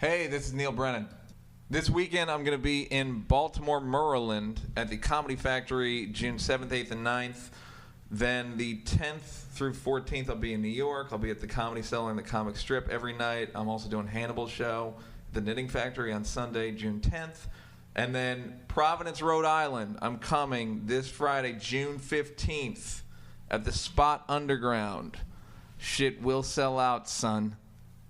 Hey, this is Neil Brennan. This weekend, I'm going to be in Baltimore, Maryland at the Comedy Factory, June 7th, 8th, and 9th. Then the 10th through 14th, I'll be in New York. I'll be at the Comedy Cellar and the Comic Strip every night. I'm also doing Hannibal's show, the Knitting Factory on Sunday, June 10th. And then Providence, Rhode Island, I'm coming this Friday, June 15th at the Spot Underground. Shit will sell out, son.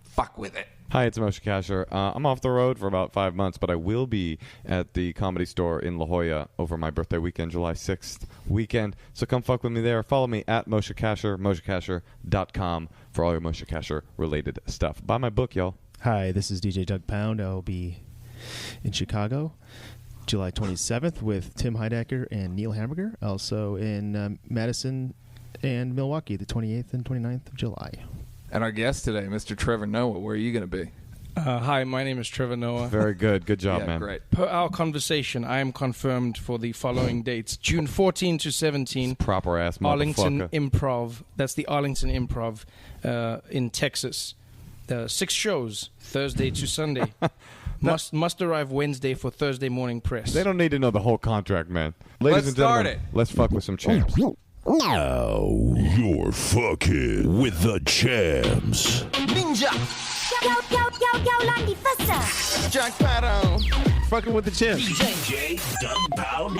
Fuck with it. Hi, it's Moshe Kasher. I'm off the road for about 5 months, but I will be at the Comedy Store in La Jolla over my birthday weekend, July 6th weekend. So come fuck with me there. Follow me at Moshe Kasher, moshekasher.com for all your Moshe Kasher-related stuff. Buy my book, y'all. Hi, this is DJ Doug Pound. I'll be in Chicago, July 27th with Tim Heidecker and Neil Hamburger. Also in Madison and Milwaukee, the 28th and 29th of July. And our guest today, Mr. Trevor Noah, where are you going to be? Hi, my name is Trevor Noah. Very good. Good job, yeah, man. Great. Per our conversation, I am confirmed for the following dates. June 14 to 17. Proper-ass Arlington motherfucker. Improv. That's the Arlington Improv in Texas. 6 shows, Thursday to Sunday. Must arrive Wednesday for Thursday morning press. They don't need to know the whole contract, man. Ladies and gentlemen, let's fuck with some champs. Now you're fucking with the champs. Ninja. Yo, Landy Festa. Jack Sparrow. Fucking with the champs. DJ Doug Pound.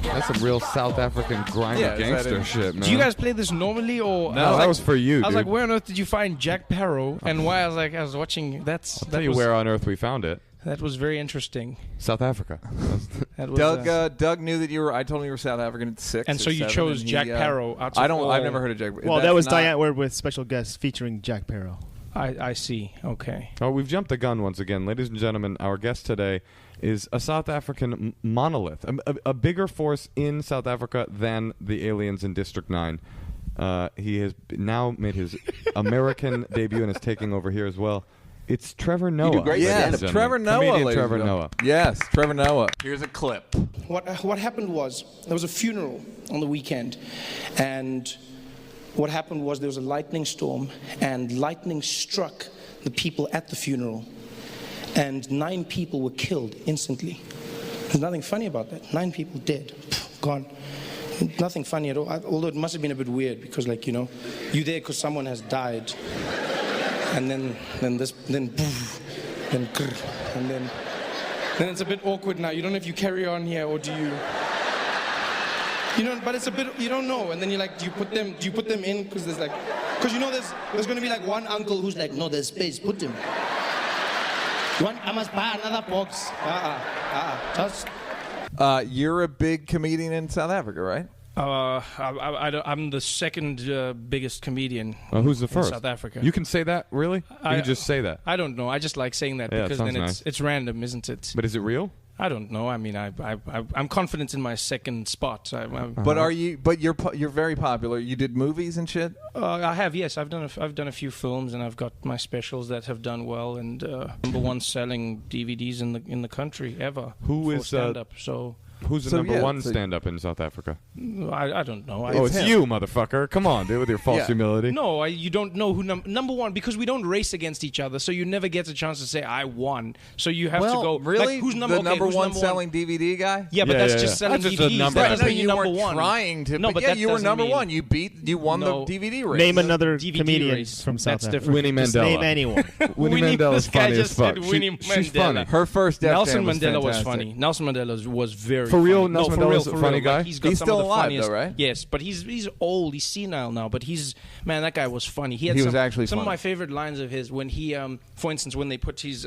That's some real South African grinder gangster shit, man. Do you guys play this normally, or No, that was for you, I was dude. like, where on earth did you find Jack Sparrow? And why? I was watching. I'll tell you where on earth we found it. That was very interesting. South Africa. That was, Doug knew that you were. I told him you were South African at 6. and or so you 7, chose and Jack he, Sparrow. Out of I don't. all. I've never heard of Jack. Well, That's that was not- Diane Word with special guests featuring Jack Sparrow. I see. Okay. Oh, we've jumped the gun once again. Ladies and gentlemen, our guest today is a South African monolith, a bigger force in South Africa than the aliens in District 9. He has now made his American debut and is taking over here as well. It's Trevor Noah. You do great. Yes, Trevor Noah. Comedian ladies Trevor and Noah. gentlemen. Yes, Trevor Noah. Here's a clip. What happened was, there was a funeral on the weekend, and what happened was there was a lightning storm, and lightning struck the people at the funeral, and 9 people were killed instantly. There's nothing funny about that. 9 people dead, gone. Nothing funny at all, although it must have been a bit weird, because you're there because someone has died, and then it's a bit awkward now. You don't know if you carry on here or do you... but it's a bit, you don't know, and then you're like, do you put them in? Because there's there's going to be like one uncle who's like, no, there's space, put him. I must buy another box. Just. You're a big comedian in South Africa, right? I'm the second biggest comedian. Who's the in first? South Africa. You can say that, really? You can just say that. I don't know. I just like saying that Yeah, because it then sounds nice. it's random, isn't it? But is it real? I don't know. I mean, I'm confident in my second spot. But are you? But you're very popular. You did movies and shit. I have, yes. I've done a few films, and I've got my specials that have done well, and #1 selling DVDs in the country ever. Who for is stand-up? So who's the number one stand-up in South Africa? I don't know. It's you, motherfucker. Come on, dude, with your false humility. No, you don't know who number one, because we don't race against each other, so you never get a chance to say I won. So you have to go. Really? Like, who's number who's one selling DVD guy? Yeah, but that's just selling That's just a DVDs. number. That Right, doesn't no, mean you you're number weren't one. trying to. No, but yeah, that you were doesn't number mean- one. You won No. the DVD race. Name another DVD comedian race. from South That's Africa. different. Winnie Just Mandela. name anyone. Winnie Winnie- Mandela's this guy funny just as fuck. said Winnie She's Mandela. funny. Her first death Nelson jam was Mandela was fantastic. funny. Nelson Mandela was very For real? funny. Nelson No, Mandela's for a funny real. guy? Like, he's got He's some still of the alive, funniest, though, right? Yes, but he's old. He's senile now. But that guy was funny. He was actually some funny. of my favorite lines of his when he, for instance, when they put his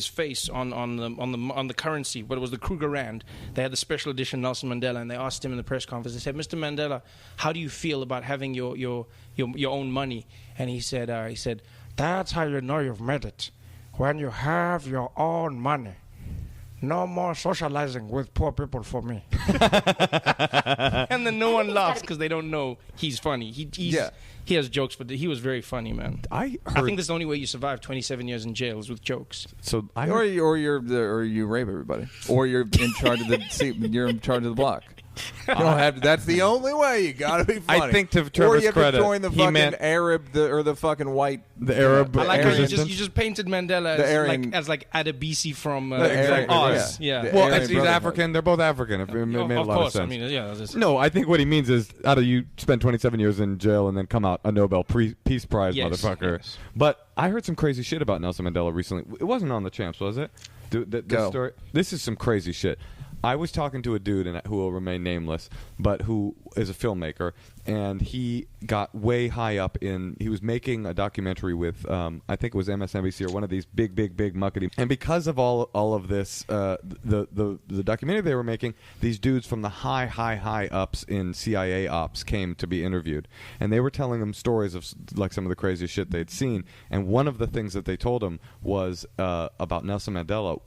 face on the currency, but it was the Kruger Rand. They had the special edition Nelson Mandela, and they asked him in the press conference. They said, "Mr. Mandela, how do you feel about having your own money?" And he said, "That's how you know you've made it. When you have your own money. No more socializing with poor people for me." And then no one laughs because they don't know he's funny. He has jokes, but he was very funny, man. I think that's the only way you survive 27 years in jail is with jokes. So or you rape everybody, or you're in charge of the seat. You're in charge of the block. You don't have to, that's the only way. You got to be funny. I think to or Trevor's you have credit, to join the he fucking meant Arab or the fucking white. the Arab. I like how you resistance. just painted Mandela The as Aryan- Adebisi from Aryan- Oz. yeah. Yeah. The Well, Aryan he's Brotherhood. African. They're both African. It made a of lot course. of sense. I mean, yeah. That's- No, I think what he means is out of you spend 27 years in jail and then come out a Nobel Peace Prize, Yes, motherfucker. yes. But I heard some crazy shit about Nelson Mandela recently. It wasn't on the Champs, was it? This Go. story. This is some crazy shit. I was talking to a dude who will remain nameless, but who is a filmmaker, and he got way high up in. He was making a documentary with, I think it was MSNBC or one of these big muckety. And because of all of this, the documentary they were making, these dudes from the high ups in CIA ops came to be interviewed, and they were telling them stories of like some of the craziest shit they'd seen. And one of the things that they told him was about Nelson Mandela.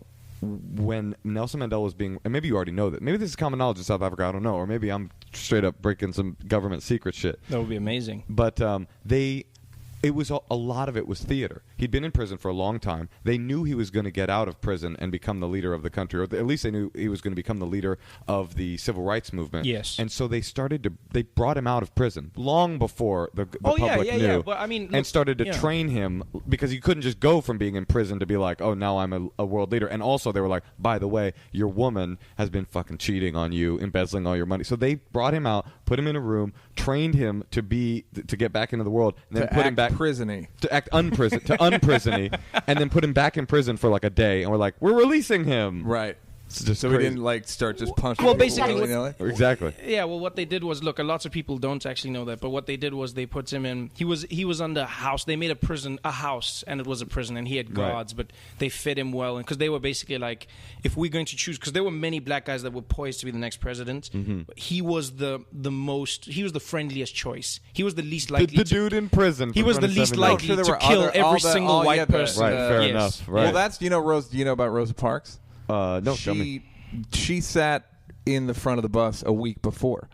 When Nelson Mandela was being, and maybe you already know that, maybe this is common knowledge in South Africa, I don't know, or maybe I'm straight up breaking some government secret shit. That would be amazing. But it was a lot of it was theater. He'd been in prison for a long time. They knew he was going to get out of prison and become the leader of the country, or at least they knew he was going to become the leader of the civil rights movement. Yes. And so they brought him out of prison long before the public knew. Yeah. But I mean, and started to yeah. train him because you couldn't just go from being in prison to be like, oh, now I'm a world leader. And also they were like, by the way, your woman has been fucking cheating on you, embezzling all your money. So they brought him out, put him in a room, trained him to get back into the world, and then put him back prisony. To act unprisony, and then put him back in prison for like a day, and we're like, we're releasing him. Right. It's just So we crazy. didn't like start just punching. Well, people basically, willy-nilly? Exactly. Yeah, well, what they did was, look, lots of people don't actually know that, but what they did was they put him in. He was under house. They made a house, and it was a prison, and he had guards, but they fit him well, and because they were basically like, if we're going to choose, because there were many black guys that were poised to be the next president, he was the friendliest choice. He was the least likely. The dude in prison. He for was the least 27 likely sure there to were kill other- every single white yeah, the- person. Right, fair Yes. enough. Right. Well, that's Rose. Do you know about Rosa Parks? No, tell me. She sat in the front of the bus a week before,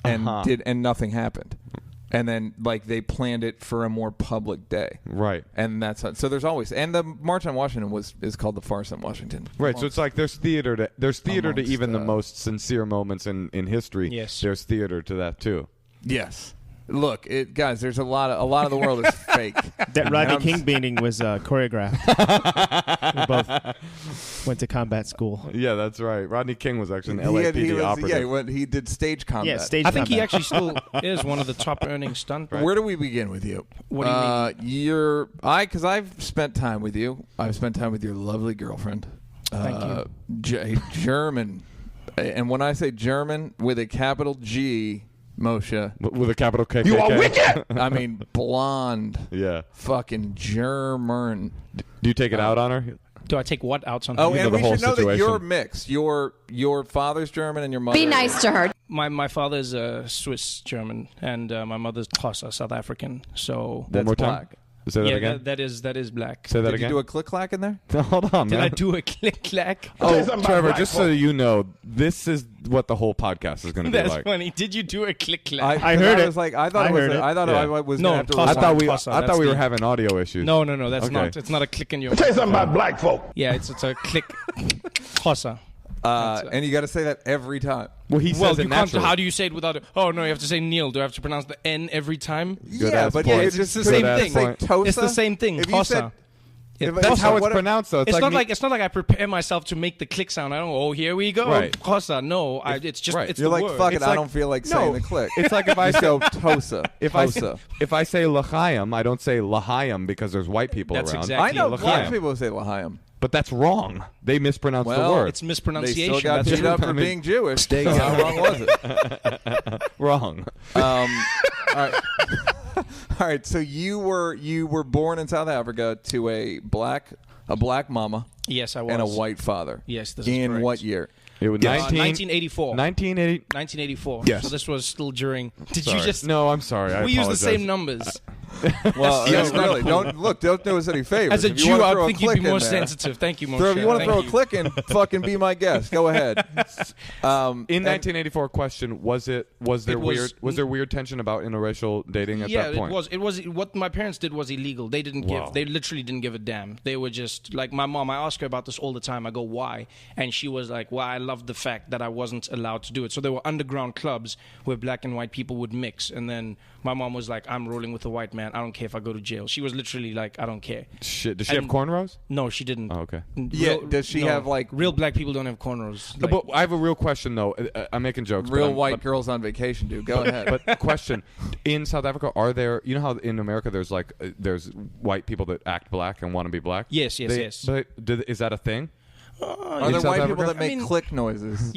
and and nothing happened, and then like they planned it for a more public day, Right. and that's so there's always, and the March on Washington is called the Farce on Washington, Right, so it's like there's theater to Amongst, even the most sincere moments in history. Yes. There's theater to that too. Yes. Look, guys, there's a lot of the world is fake. That Rodney King beating was choreographed. We both went to combat school. Yeah, that's right. Rodney King was actually an He LAPD operative. he did stage combat. Yeah, stage I think he combat. actually still is one of the top earning stunt. Where do we begin with you? What do you mean? Because I've spent time with you. I've spent time with your lovely girlfriend. Thank you. German, and when I say German with a capital G, Moshe, With a capital KKK. You are wicked! I mean blonde, Yeah. fucking German. Do you take it out on her? Do I take what out on Oh, You know and the we whole should know that you're situation. mixed. Your father's German and your mother. Be nice to her. My father's Swiss German and my mother's Xhosa, South African. So That's One more time. black. Say that yeah, again. that is black. Say that Did you again. do a click clack in there? Hold on, Did man. I do a click clack? Oh, something about Trevor, black just folk. so you know, this is what the whole podcast is going to be That's like. funny. Did you do a click clack? I heard I it. was like, I thought I it was. heard it. I thought Yeah. I was No, gonna have to. toss I on thought we, Xhosa, I that's thought we were the- having audio issues. No, that's Okay. not. It's not a click in your. Tell you something about black folk. Yeah, it's a click. Xhosa. And you got to say that every time. Well, he Well, says it you can't. naturally. How do you say it without? Oh no, you have to say Neil. Do I have to pronounce the N every time? Good ass point. it's the Good same ass thing. point. It's the same thing. If you said, Xhosa. if- That's how it's what if- pronounced, though. It's like not me- like it's not like I prepare myself to make the click sound. I don't. Oh, here we go. Right. Xhosa. No, it's just right. it's You're the like, word. fuck it, It's I like- don't feel like No, saying the click. it's like if I Just say go Tosa. if I say L'chaim, I don't say L'chaim because there's white people That's around. exactly I know it. lots of people who say L'chaim. But that's wrong. They mispronounce the Well, word. It's They mispronunciation. still got That's beat true. up for being Jewish. So how wrong was it? wrong. All right. All right. So you were born in South Africa to a black mama Yes, I was. and a white father. Yes, this is in correct. what year? It was 1984. 1980. 1984. Yes. So this was still during. Did Sorry. you just? No, I'm sorry. I We use the apologize. same numbers. Well, That's not really, cool. don't do us any favors. As a If you Jew, wanna I throw a think you'd be click in more there- sensitive. Thank you, Moshe. Throw, if you want to Thank throw a click in, fucking be my guest. Go ahead. In 1984, question: Was there It was- weird tension about interracial dating at Yeah, that point? it was. What my parents did was illegal. They didn't Wow. give. They literally didn't give a damn. They were just like my mom. I ask her about this all the time. I go, why? And she was like, well, I loved the fact that I wasn't allowed to do it. So there were underground clubs where black and white people would mix. And then my mom was like, I'm rolling with a white man. I don't care if I go to jail. She was literally like, I don't care. Shit, does she have And- cornrows? No, she didn't. Oh, okay. Yeah, does she have, like- real black people don't have cornrows? Like, But I have a real question though. I'm making jokes. Real but white girls on vacation, dude. Go ahead. But question: in South Africa, are there? You know how in America there's there's white people that act black and want to be black. Yes, yes. But is that a thing? Are in there South white people Africa? that make I mean- click noises?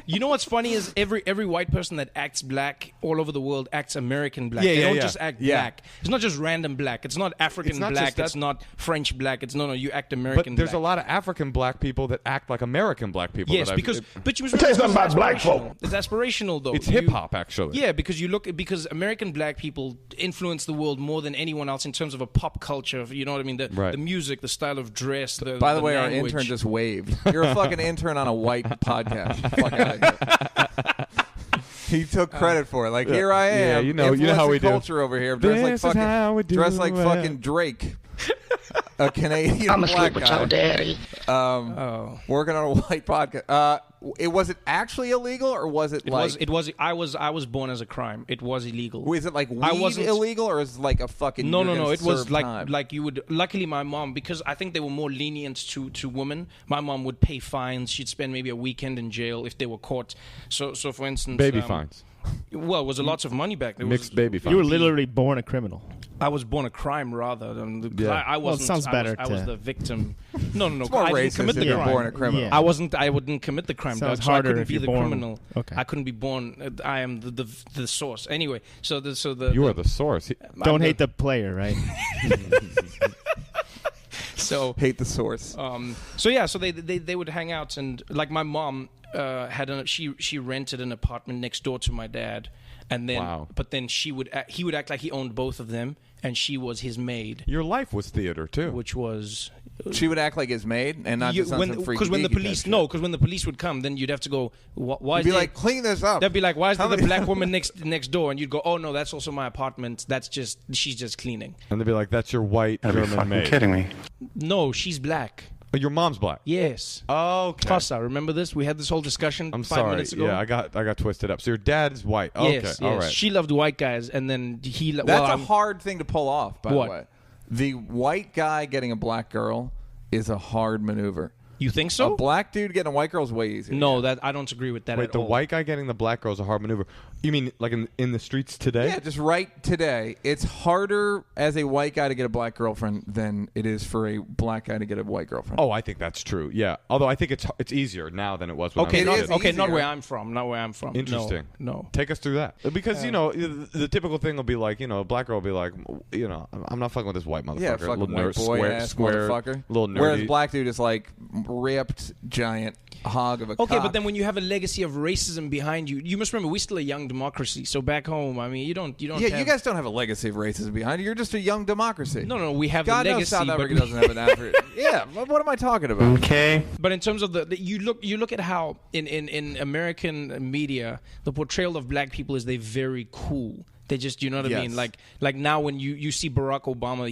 You know what's funny is every white person that acts black all over the world acts American black. Yeah, they yeah, don't yeah. just act Yeah. black. It's not just random black. It's not African It's not black. just that- It's not French black. It's no. You act But American there's black. a lot of African black people that act like American black people. Yes, that I've- because but you Tell you something about black folk. It's aspirational though. it's You- hip hop actually. Yeah, because because American black people influence the world more than anyone else in terms of a pop culture. You know what I mean? Right. The music, the style of dress. By the way, our language. intern just waved. You're a fucking intern on a white podcast. Fuck outta here. He took credit for it. Like, here I am. Yeah, you know how we influencing do. culture over here. Dressed like This is fucking, how we do dressed like it. fucking Drake. A Canadian I'm black asleep with guy. your daddy. Working on a white podcast. Was it actually illegal, or was it, like? I was born as a crime. It was illegal. Was it like I weed wasn't- illegal, or is it like a fucking? No, you're no, no. gonna It was serve like time? you would. Luckily, my mom, because I think they were more lenient to women. My mom would pay fines. She'd spend maybe a weekend in jail if they were caught. So for instance, Baby fines, Well, it was a lots of money back. There mixed was, baby fines. You were literally born a criminal. I was born a crime rather than the, Yeah. I wasn't. sounds better I was to- the victim. No, It's more I didn't racist commit if the you're crime. born a criminal. Yeah. I wasn't. I wouldn't commit the crime. Sounds Doug, so I harder couldn't if be you're the born- criminal. Okay. I couldn't be born. I am the source. Anyway, so the You are the source. Don't hate the player, right? so Hate the source. So yeah, so they would hang out, and like my mom she rented an apartment next door to my dad, and then Wow. but then he would act like he owned both of them, and she was his maid, Your life was theater too. which was She would act like his maid and not just on some freaky because when the deaky type police shit. because when the police would come, then you'd have to go. Why? You'd be like, clean this up. They'd be like, "Why is there How the many- black woman next door?" And you'd go, "Oh no, that's also my apartment. She's just cleaning." And they'd be like, "That's your white German maid." me. No, she's black. Oh, your mom's black. Yes. Okay. Casa, remember this? We had this whole discussion I'm 5 sorry. minutes ago. Yeah, I got twisted up. So your dad is white. Okay. Yes, All yes. right. She loved white guys, and then he. That's a hard thing to pull off, by What? the way. The white guy getting a black girl is a hard maneuver. You think so? A black dude getting a white girl is way easier. No, that I don't agree with that Wait, at the all. white guy getting the black girl is a hard maneuver. You mean like in the streets today? Yeah, just right today. It's harder as a white guy to get a black girlfriend than it is for a black guy to get a white girlfriend. Oh, I think that's true. Yeah. Although I think it's easier now than it was when Okay, I was a is kid. not easier. where I'm from. Not where I'm from. No, Interesting. No. Take us through that. Because, the typical thing will be like, a black girl will be like, I'm not fucking with this white motherfucker. yeah, fucking little white boy ass square, motherfucker. little nerdy. Whereas black dude is like ripped giant hog of a Okay, cock. but then when you have a legacy of racism behind you, you must remember we're still a young democracy. So back home, I mean, you don't. yeah, have, you guys don't have a legacy of racism behind you. You're just a young democracy. No, we have God the knows legacy. South but Africa doesn't have an African. Yeah, what am I talking about? Okay. But in terms of you look at how in American media the portrayal of black people is they're very cool. They just, you know what I mean? Yes. Like now when you see Barack Obama,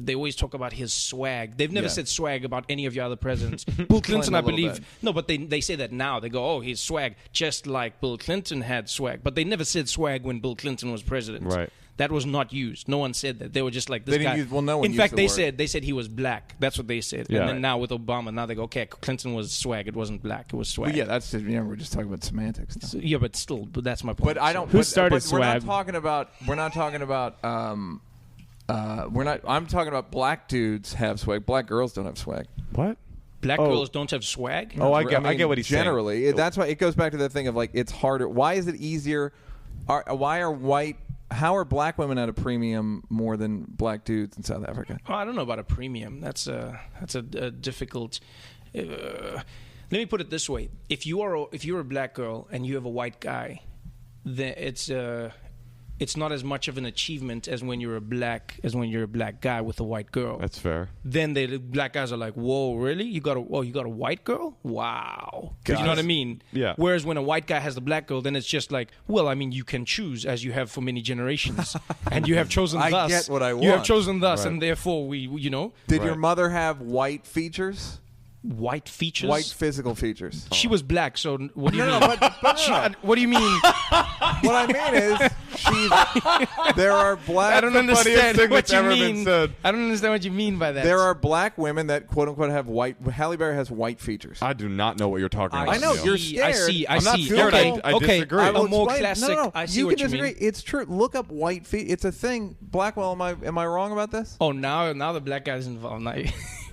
they always talk about his swag. They've never Yeah. said swag about any of your other presidents. Bill Clinton, a I little believe. bit. No, but they say that now. They go, oh, he's swag, just like Bill Clinton had swag. But they never said swag when Bill Clinton was president. Right. That was not used. No one said that. They were just like this They didn't guy. use- well, no one In used fact, the they word. said he was black. That's what they said. Yeah. And then now with Obama, now they go, okay, Clinton was swag. It wasn't black. It was swag. Well, yeah, that's just, we're just talking about semantics. So, yeah, but still, but that's my point. But I don't. Who but, started but We're not swag? talking about. We're not talking about. We're not. I'm talking about black dudes have swag. Black girls don't have swag. What? Black Oh. girls don't have swag. Oh, I mean, get what he's generally, saying. that's why it goes back to the thing of like it's harder. Why is it easier? How are black women at a premium more than black dudes in South Africa? Oh, I don't know about a premium. That's a difficult. Let me put it this way: if you're a black girl and you have a white guy, then it's it's not as much of an achievement as when you're a black guy with a white girl. That's fair. Then the black guys are like, whoa, really? You got a white girl? Wow. You know what I mean? Yeah. Whereas when a white guy has the black girl, then it's just like, well, I mean, you can choose as you have for many generations, and you have chosen I thus. get what I You have want. chosen thus, Right. and therefore we, you know, Did your Right. mother have white features? white features. White physical features. She was black, so what do you mean? No. What do you mean? What I mean is, there are black. I don't understand thing what that's you ever been mean. said. I don't understand what you mean by that. There are black women that quote unquote have white. Halle Berry has white features. I do not know what you're talking about. I know, Neil. you're I scared. see. I I'm not see. scared. Okay. I okay. disagree. I A will more explain. classic. No. I see you what can you disagree. mean. It's true. Look up white feet. It's a thing. Blackwell, am I wrong about this? Oh, now the black guy's involved. Now,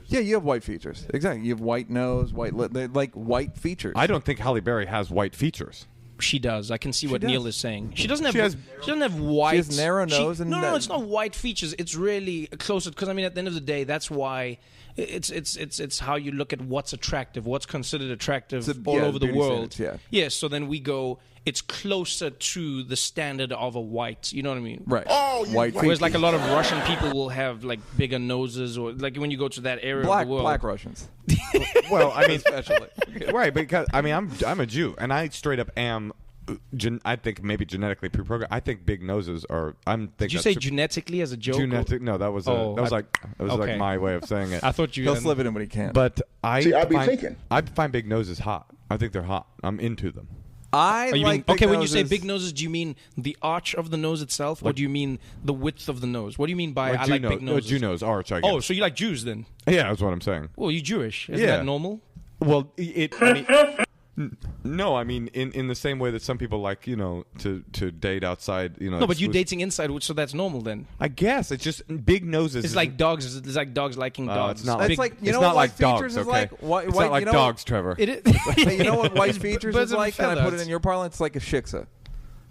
Yeah, you have white features. Exactly. You have white nose, white lip. They're like white features. I don't think Halle Berry has white features. she does. I can see what does. Neil is saying. She doesn't have. She has- She doesn't have white. She has narrow nose and no. It's not white features. It's really closer because I mean, at the end of the day, that's why. It's how you look at what's attractive, what's considered attractive all over the beauty world. standards, Yes, so then we go. It's closer to the standard of a white. You know what I mean? Right. White feet. Whereas like a lot of Russian people will have like bigger noses, or like when you go to that area black of the world. black Russians. Well, I mean, Especially. right? Because I mean, I'm a Jew, and I straight up am. I think maybe genetically pre-programmed. I think big noses are. Did you say genetically as a joke? genetic? No, that was Oh, like okay. my way of saying it. I thought you. He'll slip it in when he can. But I See, I'd be find, thinking. I find big noses hot. I think they're hot. I'm into them. I Oh, you like mean, big okay, when you say noses. big noses, do you mean the arch of the nose itself, or do you mean the width of the nose? What do you mean by I like big noses? Jew nose, arch. I guess. Oh, so you like Jews then? yeah, that's what I'm saying. Well, you Jewish. Isn't Yeah. that normal? Well, no, I mean in the same way that some people like to date outside. No, but you exclusive- dating inside, so that's normal then. I guess it's just big noses. It's like dogs. It's like dogs liking dogs. It's not That's like like it's know not what like white dogs. features is Okay, like? it's White, not like you know dogs, Trevor. It is. Hey, you know what white features Birds is of a like? Can I put it feather. in your parlance? It's like a shiksa.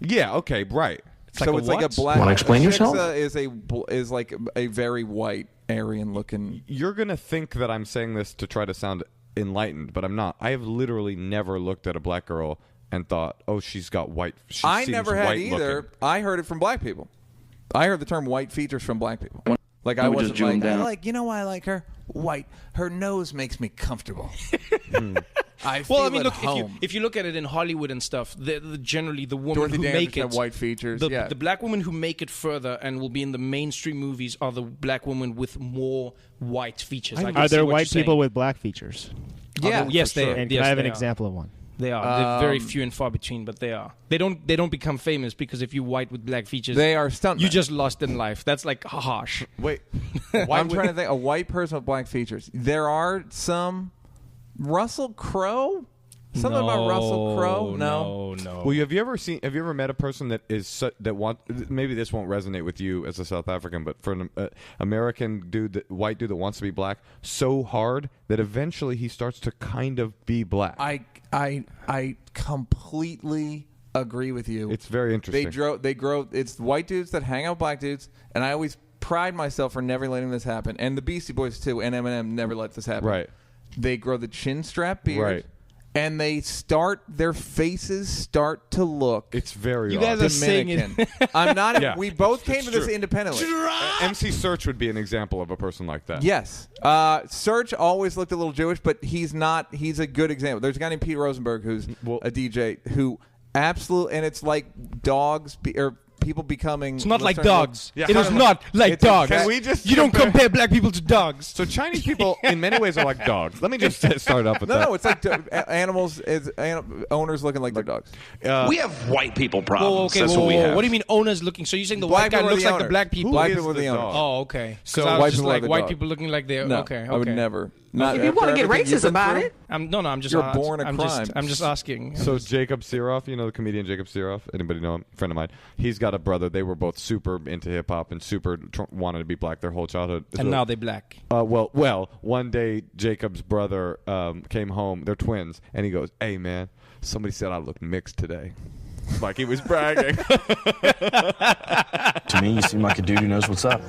Yeah. Okay. Right. It's like So a it's like a what? black. Wanna explain a yourself? shiksa is like a very white Aryan looking. You're gonna think that I'm saying this to try to sound enlightened, but I'm not. I have literally never looked at a black girl and thought, "Oh, she's got white." She I seems never had white either. looking. I heard it from black people. I heard the term white features from black people. Like I We just wasn't Jew 'em like, I down. like, you know why I like her? White. Her nose makes me comfortable. I feel Well, I mean, at look, home. if you look at it in Hollywood and stuff, generally the women Dorothy who Dandridge make it have white features. The, yeah. the black women who make it further and will be in the mainstream movies are the black women with more white features. I can Are see there what white you're people saying. with black features? yeah. Yes, for sure. they. And Yes, can I have an they are. example of one? They are. They're very few and far between, but they are. They don't become famous because if you white with black features, They are stuntmen. you just lost in life. That's like harsh. Wait. I'm trying to think. A white person with black features. There are some. Russell Crowe. Something about Russell Crowe. No. Well, have you ever met a person that is maybe this won't resonate with you as a South African, but for an American white dude that wants to be black so hard that eventually he starts to kind of be black. I completely agree with you. It's very interesting. They grow. It's white dudes that hang out with black dudes, and I always pride myself for never letting this happen. And the Beastie Boys too, and Eminem never let this happen. Right. They grow the chin strap beard. Right. And their faces start to look. It's very You odd. guys are singing. Dominican. I'm not. Yeah. We both came It's to this true. independently. MC Search would be an example of a person like that. Yes. Serge always looked a little Jewish, but he's not. He's a good example. There's a guy named Pete Rosenberg who's a DJ who absolutely, and it's like dogs or people becoming. It's not like starting to look- dogs. Yeah, It is how- not like it's a- dogs. can we just You don't compare- compare black people to dogs. So Chinese people, in many ways, are like dogs. Let me just start off with that. No, it's like animals. Owners looking like their dogs. We have white people Whoa, problems. okay, That's whoa, what we whoa, have. What do you mean owners looking? So you're saying the Black white guy people are looks the like the owners. black people? Black is people are the the dog? owners. Oh, okay. So So I white was just people are like the white dog. people looking like they're No, okay. I would okay. never. Not If you want to get racist about it, I'm just. You're born a I'm crime. just asking. So Jacob Siroff, you know the comedian Jacob Siroff? Anybody know him? Friend of mine. He's got a brother. They were both super into hip hop and super wanted to be black their whole childhood. And now they're black. Well, one day Jacob's brother came home. They're twins, and he goes, "Hey man, somebody said I look mixed today." Like he was bragging. To me, you seem like a dude who knows what's up.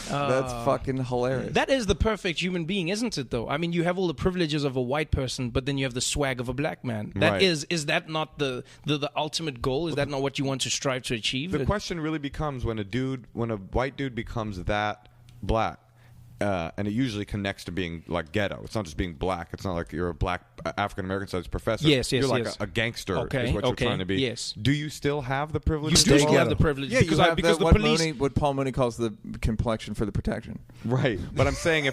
That's fucking hilarious. That is the perfect human being, isn't it, though? I mean, you have all the privileges of a white person, but then you have the swag of a black man. That Right. is that not the ultimate goal? Is that not what you want to strive to achieve? The question really becomes when a white dude becomes that black, and it usually connects to being like ghetto. It's not just being black. It's not like you're a black African American studies professor. Yes, you're like yes. a gangster. Okay, is what okay, you're trying to be. yes. Do you still have the You privileges? do still have the privilege. Yeah, because you have because the, the police. what Paul Mooney calls the complexion for the protection. Right, but I'm saying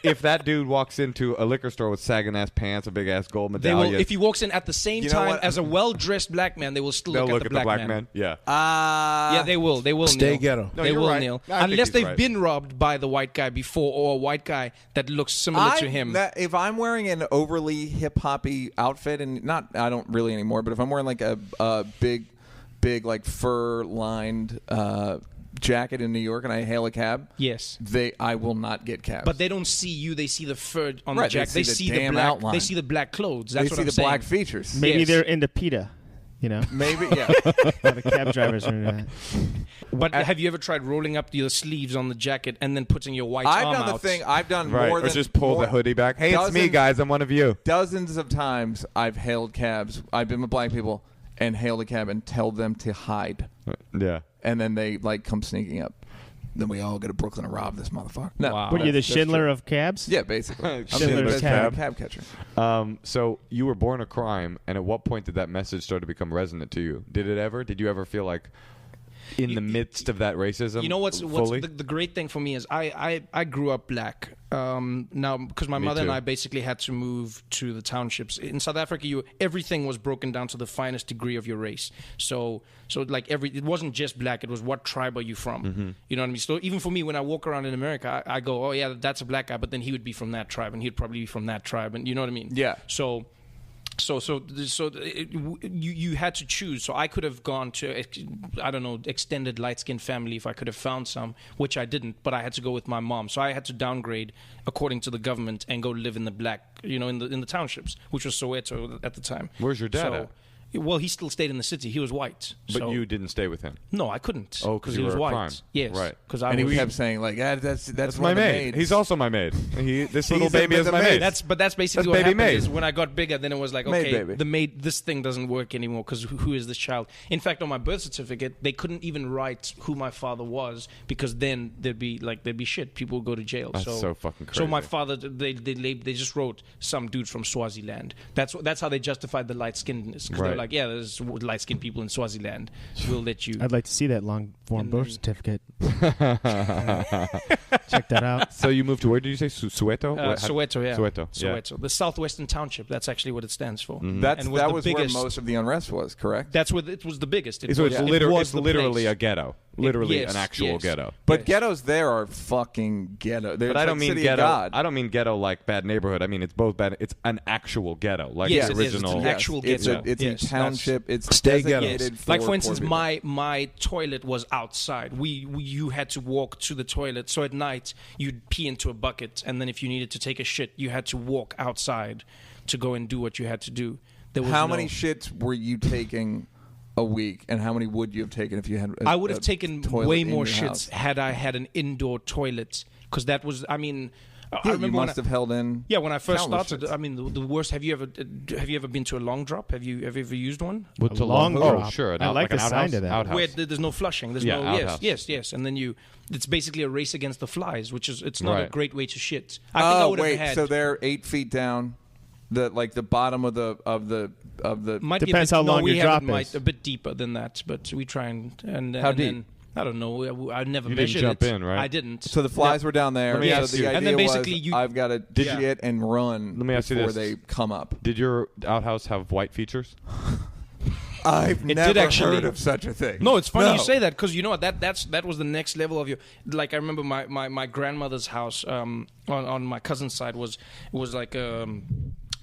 if that dude walks into a liquor store with sagging ass pants, a big ass gold They will, medallion, if he walks in at the same You know time what? as a well-dressed black man, they will still they'll look at the black man. Yeah. Yeah, they will. They will. Stay Neil. ghetto. No, They you're will, right. Neil. No, I think Unless he's they've right. been robbed by the white guy before, or a white guy that looks similar to him. If I'm wearing an overly hip hoppy outfit, and I don't really anymore, but if I'm wearing like a big like fur lined jacket in New York and I hail a cab, Yes. I will not get cabs. But they don't see you. They see the fur on Right, the jacket. they They see see the the damn black. outline. They see the black clothes. they That's see what I'm the saying. black features. Maybe Yes. they're into PETA. You know, Maybe, yeah. the cab drivers are into that. But have you ever tried rolling up your sleeves on the jacket and then putting your white I've arm done the out? thing. I've done Right, more or than just pull more- the hoodie back. Hey, it's me, Dozens- guys. I'm one of you. Dozens of times I've hailed cabs. I've been with black people and hailed a cab and tell them to hide, Yeah. and then they like come sneaking up. Then we all go to Brooklyn to rob this motherfucker. No, Wow. What, you're the that's Schindler true. of cabs? Yeah, basically. I'm Schindler's the Cab. cab catcher. So you were born a crime, and at what point did that message start to become resonant to you? Did you ever feel like in the midst of that racism? You know what's fully? the great thing for me is I grew up black. Now because my mother and too. I basically had to move to the townships in South Africa. Everything was broken down to the finest degree of your race. So like it wasn't just black. It was what tribe are you from? Mm-hmm. You know what I mean? So even for me, when I walk around in America, I go, oh yeah, that's a black guy, but then he would be from that tribe, and he'd probably be from that tribe, and you know what I mean? Yeah. So you had to choose. So I could have gone to, I don't know, extended light-skinned family if I could have found some, which I didn't. But I had to go with my mom. So I had to downgrade according to the government and go live in the black, in the townships, which was Soweto at the time. Where's your dad at? Well, he still stayed in the city. He was white. But so, you didn't stay with him. No, I couldn't. Oh, 'cause because you he was were a white. crime. Yes, Right. Because I And was. he kept saying like, that's That's one my of the maid. maids. He's also my maid. This little He's baby a- is the my maid. maid. That's basically That's what baby happened. maid. Is when I got bigger, then it was like, Maid okay, baby. the maid, this thing doesn't work anymore because who is this child? In fact, on my birth certificate, they couldn't even write who my father was because then there'd be shit. People would go to jail. That's so fucking So my crazy. father, they just wrote some dude from Swaziland. That's how they justified the light skinnedness because they're Right. like, yeah, there's light skinned people in Swaziland. We'll let you. I'd like to see that long form And birth then- certificate. Check that out. So you moved to where did you say? Soweto? Soweto, yeah. Soweto, yeah. Soweto. The Southwestern Township. That's actually what it stands for. That And was the where biggest- most of the unrest was. Correct. That's what it was the biggest. So it's was the literally place. a ghetto. Literally Yes, an actual yes. ghetto. But Yes. ghettos there are fucking ghetto. But I don't mean City ghetto. Of God. I don't mean ghetto like bad neighborhood. I mean it's both bad. It's an actual ghetto, like Yes, the it is. It's original. an actual It's ghetto. It's Yes, a township. It's Stay ghetto. designated Yes. Like for poor instance, people. my toilet was outside. You had to walk to the toilet. So at night you'd pee into a bucket, and then if you needed to take a shit, you had to walk outside to go and do what you had to do. There was How no- many shits were you taking a week, and how many would you have taken if you had? I would have taken toilet way in more your shits house? had I had an indoor toilet, because that was. I mean, I Yeah, remember you when must I- have held in. Yeah, when I first countless started, shits. I mean, the worst. Have you ever been to a long drop? Have you ever used one? What's A long Oh, drop. sure. I like an the outhouse. sign to that. Outhouse. Where there's no flushing. There's Yeah, no outhouse. yes, and then it's basically a race against the flies, which is it's not a Right. great way to shit. I think I would wait, have had. so they're 8 feet down, the bottom of the might Depends be a how bit, long no, we your have it drop might is. a bit deeper than that, but we try and How and deep? Then, I don't know. I never You didn't measured jump it. in, right? I didn't. So the flies were down there. Let me so ask the you- idea And then basically was, you- I've got to Yeah. shit and run Let me ask you before this. they come up. Did your outhouse have white features? I've It never did actually. heard of such a thing. No, it's funny you say that because you know what that was the next level of your. Like I remember my grandmother's house on my cousin's side was like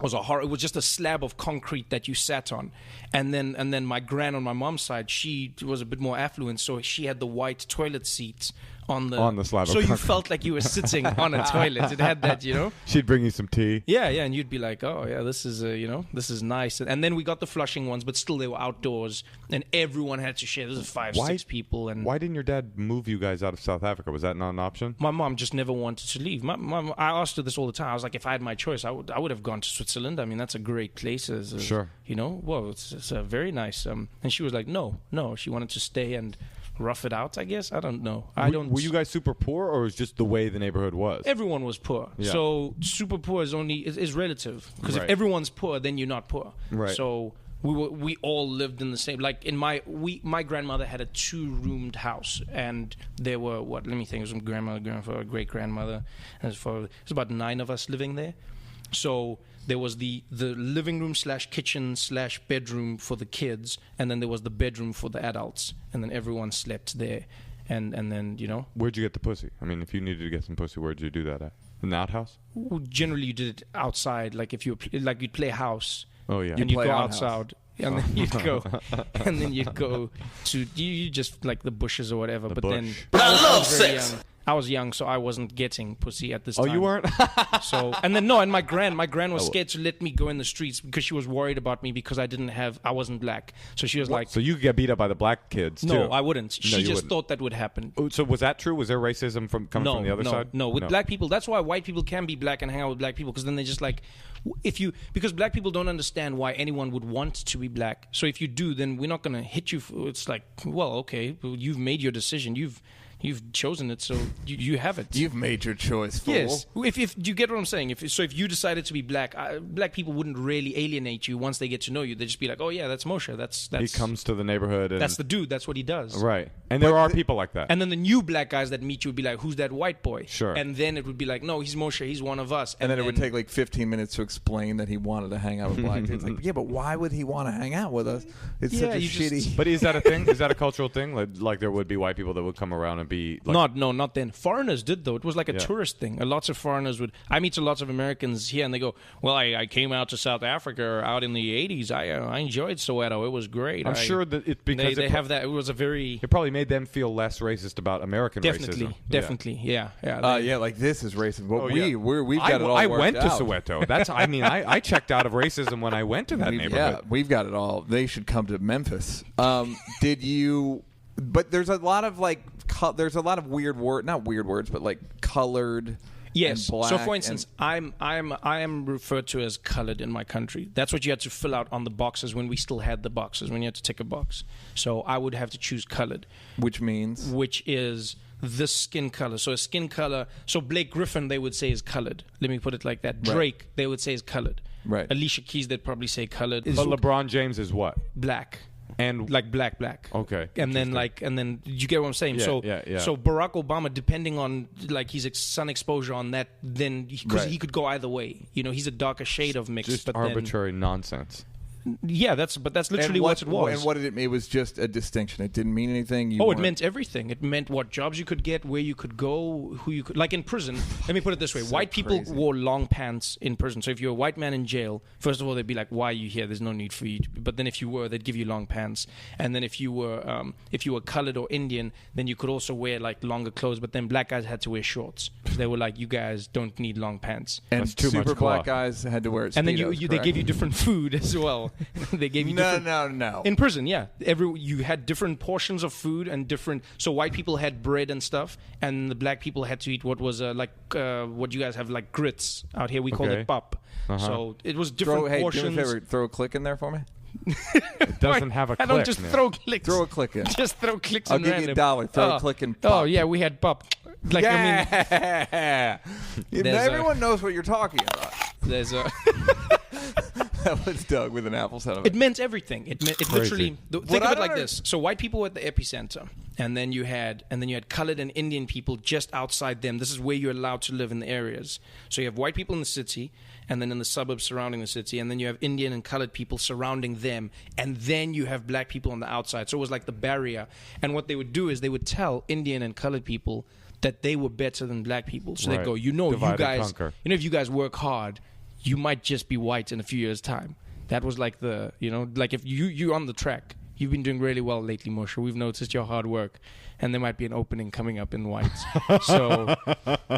was a horror. It was just a slab of concrete that you sat on, and then my gran on my mom's side, she was a bit more affluent, so she had the white toilet seats On the slab of So you concrete. felt like you were sitting on a toilet. It had that, She'd bring you some tea. Yeah, and you'd be like, oh, yeah, this is, this is nice. And then we got the flushing ones, but still they were outdoors, and everyone had to share. This is 5-6 people. And why didn't your dad move you guys out of South Africa? Was that not an option? my mom just never wanted to leave. My mom, I asked her this all the time. I was like, if I had my choice, I would have gone to Switzerland. I mean, that's a great place. Sure. Well, it's a very nice. And she was like, no. She wanted to stay and rough it out, I guess. I don't know. Were you guys super poor, or was just the way the neighborhood was? Everyone was poor. Yeah. So super poor is relative, because Right. if everyone's poor, then you're not poor. Right. So we all lived in the same. Like in my grandmother had a 2-roomed house, and there were let me think. It was my grandmother, grandfather, great grandmother, and it was about 9 of us living there. So there was the living room / kitchen / bedroom for the kids, and then there was the bedroom for the adults, and then everyone slept there, and then Where'd you get the pussy? I mean, if you needed to get some pussy, where'd you do that at? In the outhouse? generally you did it outside. Like if you'd play house, Oh yeah. and you'd play go outhouse. outside. And then you'd go, and then you'd go to you just like the bushes or whatever. The but bush. then I was very young. I was young, so I wasn't getting pussy at this time. Oh, you weren't? So, and then and my gran was scared to let me go in the streets because she was worried about me because I wasn't black. So she was like, So you could get beat up by the black kids too? no, I wouldn't. No, She you just wouldn't. thought that would happen. Oh, so was that true? Was there racism coming from the other side? No, with black people, that's why white people can be black and hang out with black people, because then they just like, because black people don't understand why anyone would want to be black. So if you do, then we're not going to hit you. It's like, well, okay, you've made your decision. You've chosen it, so you have it. You've made your choice, fool. Yes. If you get what I'm saying, if you decided to be black, black people wouldn't really alienate you once they get to know you. They'd just be like, oh yeah, that's Moshe. That's He comes to the neighborhood and that's the dude. That's what he does. right. And there are people like that. And then the new black guys that meet you would be like, who's that white boy? Sure. And then it would be like, no, he's Moshe. He's one of us. And then it would take like 15 minutes to explain that he wanted to hang out with black kids. Like, yeah, but why would he want to hang out with us? It's such a shitty. But is that a thing? Is that a cultural thing? Like there would be white people that would come around and be like, not then. Foreigners did, though. It was like a Yeah. tourist thing. Lots of foreigners would. I meet lots of Americans here, and they go, "Well, I came out to South Africa out in the '80s. I enjoyed Soweto. It was great." I'm sure that it's because they have that. It was a very it probably made them feel less racist about American racism. definitely, yeah. Yeah, like this is racist. But Oh, yeah. we've got it all I worked went to out. Soweto. That's I checked out of racism when I went to that Yeah, neighborhood. we've got it all. They should come to Memphis. Did you? But there's a lot of like, there's a lot of not weird words, but like colored. Yes. And black So, for instance, I am referred to as colored in my country. That's what you had to fill out on the boxes when we still had the boxes. When you had to tick a box, so I would have to choose colored, which means which is the skin color. So a skin color. So Blake Griffin, they would say is colored. Let me put it like that. Drake, they would say is colored. Right. Alicia Keys, they'd probably say colored. But LeBron James is what? Black. And Like black. okay, And then you get what I'm saying. Yeah, so yeah. so Barack Obama, depending on like his sun exposure on that, then because Right. he could go either way. He's a darker shade of mix. just but arbitrary nonsense. Yeah, that's literally what it was. And what did it was just a distinction. It didn't mean anything. It meant everything. It meant what jobs you could get, where you could go, who you could... Like in prison, let me put it this way. White people crazy. wore long pants in prison. So if you're a white man in jail, first of all, they'd be like, why are you here? There's no need for you. But then if you were, they'd give you long pants. And then if you were colored or Indian, then you could also wear like longer clothes. But then black guys had to wear shorts. Because they were like, you guys don't need long pants. And That's too super much black cloth. guys had to wear Speedos, And then they correct? gave you different food as well. They gave you different... No. In prison, yeah. You had different portions of food and different... So white people had bread and stuff, and the black people had to eat what was what you guys have, like grits. Out here we called Okay. it pop. So it was different Hey, do portions. me a favor, throw a click in there for me. It doesn't have a I click. don't just man. throw clicks. Throw a click in. Just throw clicks I'll in give you random. $1. Throw a click in Oh, pop. yeah, we had pop. Like, Yeah. There's Everyone knows what you're talking about. there's a... That was Doug with an apple out of it. It meant everything. It literally. Think What of I it like don't- this. So white people were at the epicenter, and then you had colored and Indian people just outside them. This is where you're allowed to live in the areas. So you have white people in the city, and then in the suburbs surrounding the city, and then you have Indian and colored people surrounding them, and then you have black people on the outside. So it was like the barrier. And what they would do is they would tell Indian and colored people that they were better than black people. So Right. they go, you Divide and guys, conquer. if you guys work hard, you might just be white in a few years' time. That was like the, like if you're on the track, You've been doing really well lately, Moshe. We've noticed your hard work, and there might be an opening coming up in white. So,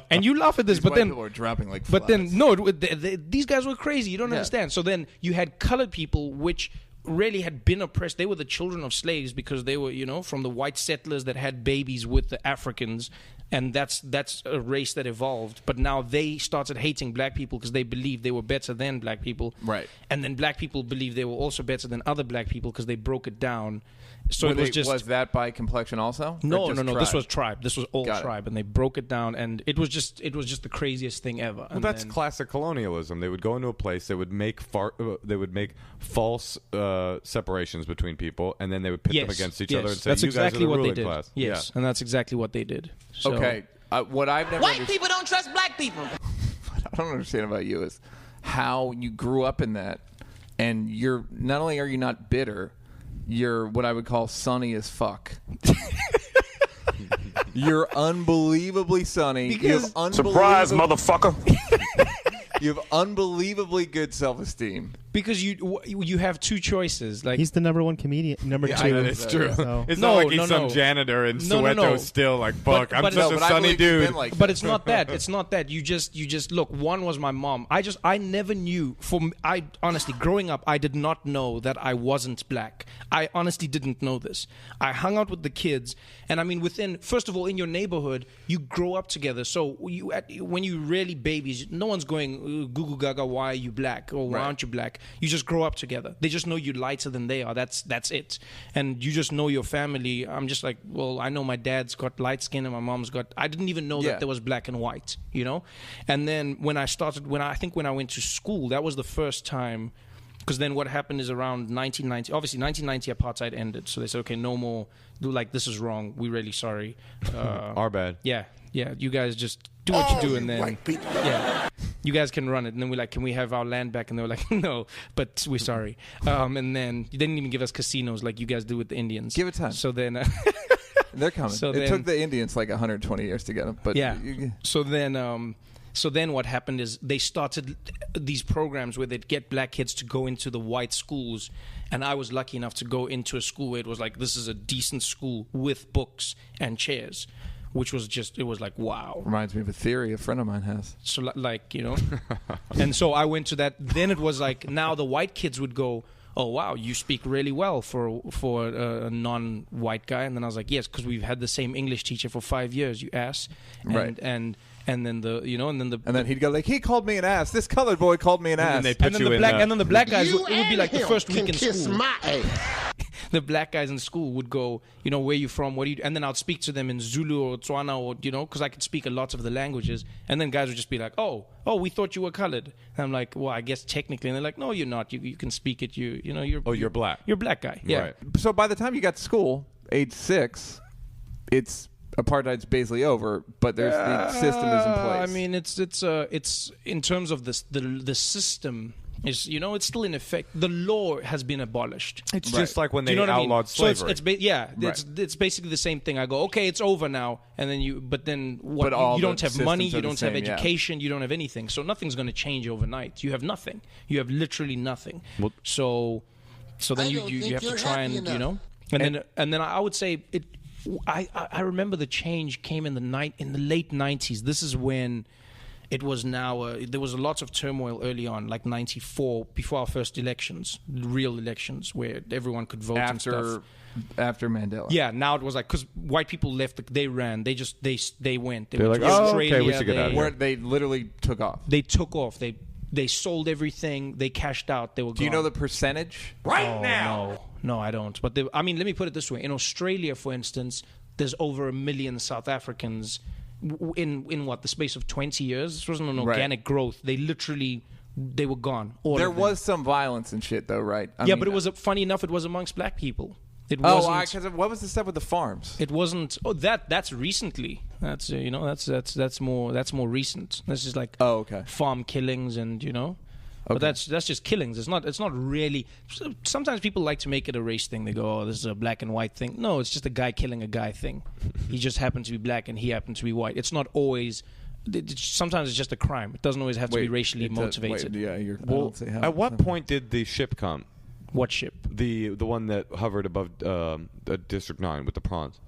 and you laugh at this, but then people are dropping like but flies. then no, these guys were crazy. You don't understand. So then you had colored people, which really had been oppressed. They were the children of slaves because they were, from the white settlers that had babies with the Africans. And that's a race that evolved. But now they started hating black people because they believed they were better than black people. Right. And then black people believed they were also better than other black people because they broke it down. So it was just... Was that by complexion also? No. Tribe? This was tribe. This was all Got tribe. And they broke it down. And it was just the craziest thing ever. Well, And that's then- classic colonialism. They would go into a place, they would make false separations between people, and then they would pit them against each other and say, that's "You exactly guys are the what they ruling did. class." Yes, and that's exactly what they did. So, Okay. What I've never White people don't trust black people. I don't understand about you is how you grew up in that, and you're not only are you not bitter, you're what I would call sunny as fuck. You're unbelievably sunny. Surprise, motherfucker. You have unbelievably good self-esteem. because you have two choices. Like He's the number one comedian. Number two. I know, it's true. So- It's No, not like he's no, some no. janitor in No, no, Soweto no. still like, fuck, I'm but such no, a but I sunny believe you've dude. been like But that. it's not that. It's not that. You just look. One was my mom. I never knew. I honestly, growing up, I did not know that I wasn't black. I honestly didn't know this. I hung out with the kids, and I mean, first of all, in your neighborhood, you grow up together. So when you really babies, no one's going goo goo gaga. Why are you black or why aren't you black? You just grow up together. They just know you're lighter than they are. That's it. And you just know your family. I'm just like, well, I know my dad's got light skin and my mom's got. I didn't even know that there was black and white, you know. And then when I went to school, that was the first time. Because then what happened is around 1990, obviously 1990 apartheid ended. So they said, okay, no more, this is wrong. We're really sorry. Our bad. Yeah. You guys just do what you do and then, yeah, you guys can run it. And then we're like, can we have our land back? And they were like, no, but we're sorry. And then they didn't even give us casinos like you guys do with the Indians. Give it time. So then... They're coming. So it then- took the Indians like 120 years to get them. But yeah. So then what happened is they started these programs where they'd get black kids to go into the white schools. And I was lucky enough to go into a school where it was like, this is a decent school with books and chairs, which was it was like, wow. Reminds me of a theory a friend of mine has. So like, you know, and so I went to that. Then it was like, now the white kids would go, oh wow, you speak really well for a non-white guy. And then I was like, yes, because we've had the same English teacher for 5 years, you ass. Right. And then And then he'd go like, he called me an ass. This colored boy called me an ass. then they put you in. and then the black guys, it would be like the first week in kiss school. my ass. The black guys in school would go, you know, where you from? What do you? And then I'd speak to them in Zulu or Tswana, or you know, because I could speak a lot of the languages. And then guys would just be like, oh, we thought you were colored. And I'm like, well, I guess technically. And they're like, no, you're not. You can speak it. You're black. You're a black guy. Yeah. Right. So by the time you got to school, age 6, apartheid's basically over, but the system is in place. I mean, it's in terms of this, the system is, you know, it's still in effect. The law has been abolished. It's just like when Do they you know what I mean? outlawed slavery. So it's basically the same thing. I go, okay, it's over now, and then but then what? But all you don't the have money, systems are you the don't have same, yeah. education, you don't have anything. So nothing's going to change overnight. You have nothing. You have literally nothing. Well- So then you have to try and you know, and then I would say it. I remember the change came in the late 90s. This is when it was there was a lot of turmoil early on, like 94, before our first elections, real elections, where everyone could vote and stuff. After Mandela. Yeah, now it was like, because white people left, they ran, they went. They're went like, to oh, Australia, okay, we should get out of here. Where they literally took off. They took off. They sold everything. They cashed out. They were Do you gone. know the percentage? No, I don't. But let me put it this way: in Australia, for instance, there's over 1 million South Africans in what, the space of 20 years. This wasn't an organic growth. They were gone. There was some violence and shit, though, right? I mean, but it was funny enough. It was amongst black people. It Oh, wasn't. because what was the stuff with the farms? It wasn't. Oh, that's recently. That's that's more recent. This is like farm killings and you know. But that's just killings. It's not really. Sometimes people like to make it a race thing. They go, "Oh, this is a black and white thing." No, it's just a guy killing a guy thing. He just happened to be black and he happened to be white. It's not always. Sometimes it's just a crime. It doesn't always have to be racially motivated. Wait, yeah, Well, at what point did the ship come? What ship? The one that hovered above District 9 with the prawns.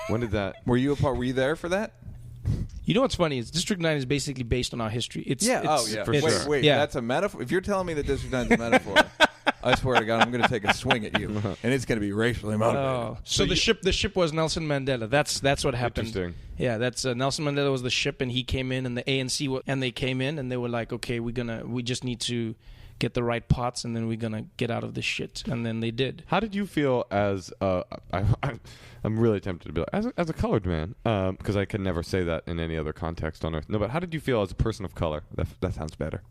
When did that? Were you there for that? You know what's funny is District 9 is basically based on our history. It's For sure. Wait, yeah. that's a metaphor? If you're telling me that District 9 is a metaphor, I swear to God, I'm going to take a swing at you, and it's going to be racially motivated. Oh. So the ship was Nelson Mandela. That's what happened. Interesting. Yeah, that's Nelson Mandela was the ship, and he came in, and the ANC and they came in, and they were like, okay, we just need to get the right parts, and then we're gonna get out of this shit, and then they did. How did you feel as I'm really tempted to be like, as a colored man, because I can never say that in any other context on earth. No, but how did you feel as a person of color? That sounds better.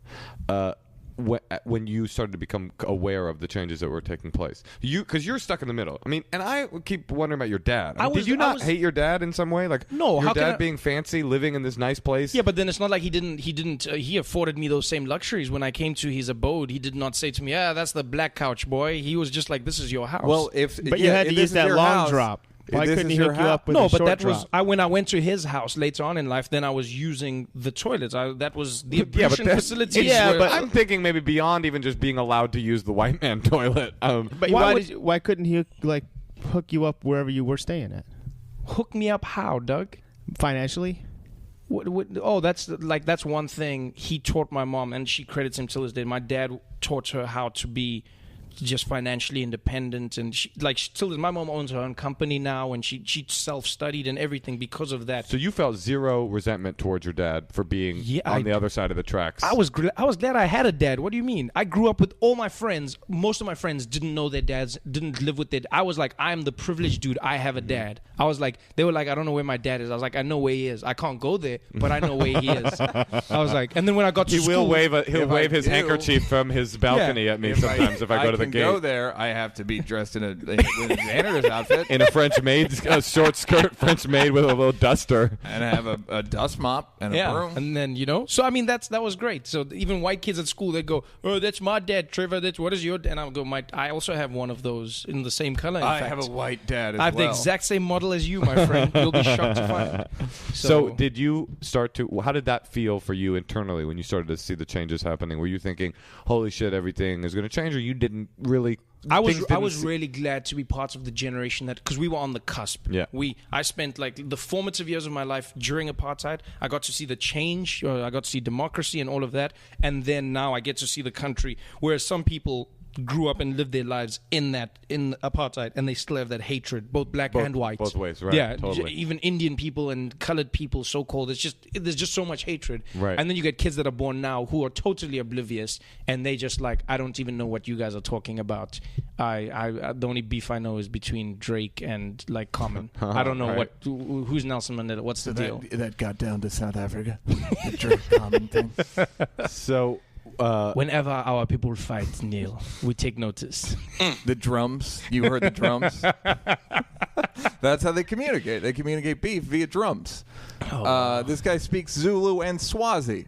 When you started to become aware of the changes that were taking place, because you're stuck in the middle. I mean, and I keep wondering about your dad. Did you not hate your dad in some way? Like, no, your dad being fancy, living in this nice place. Yeah, but then it's not like he afforded me those same luxuries when I came to his abode. He did not say to me, that's the black couch, boy. He was just like, this is your house. Well, But you had to use that long drop. Why couldn't he hook you up with a short that drop? was when I went to his house later on in life. Then I was using the toilets. That was the ablution facilities. Yeah, but I'm thinking maybe beyond even just being allowed to use the white man toilet. But why couldn't he hook you up wherever you were staying at? Hook me up how, Doug? Financially? That's one thing he taught my mom, and she credits him till this day. My dad taught her how to be just financially independent, and my mom owns her own company now, and she self-studied and everything because of that. So you felt zero resentment towards your dad for being on the other side of the tracks. I was glad I had a dad. What do you mean? I grew up with all my friends. Most of my friends didn't know their dads, didn't live with their. I was like, I'm the privileged dude. I have a dad. I was like, they were like, I don't know where my dad is. I was like, I know where he is. I can't go there, but I know where he is. I was like, and then when I got to school, he'll wave his handkerchief from his balcony at me sometimes if I go to the gate. Go there, I have to be dressed in a janitor's outfit, in a French maid, a short skirt, French maid with a little duster, and I have a dust mop and a broom. And then so I mean that was great. So even white kids at school, they go, "Oh, that's my dad, Trevor. What is your?" And I'll go, I also have one of those in the same color. I have a white dad as well. I have the exact same model as you, my friend. You'll be shocked to find. So did you start to? How did that feel for you internally when you started to see the changes happening? Were you thinking, "Holy shit, everything is going to change," or you didn't really? I was really glad to be part of the generation that, because we were on the cusp. Yeah. I spent like the formative years of my life during apartheid. I got to see the change. I got to see democracy and all of that. And then now I get to see the country. Whereas some people grew up and lived their lives in apartheid, and they still have that hatred, both black and white. Both ways, right? Yeah, totally. Even Indian people and colored people, so-called. There's just so much hatred. Right. And then you get kids that are born now who are totally oblivious, and they just like, I don't even know what you guys are talking about. The only beef I know is between Drake and like Common. I don't know right. who's Nelson Mandela. What's the deal? That got down to South Africa. The Drake Common thing. So. Whenever our people fight, Neil, we take notice. The drums. You heard the drums? That's how they communicate. They communicate beef via drums. This guy speaks Zulu and Swazi.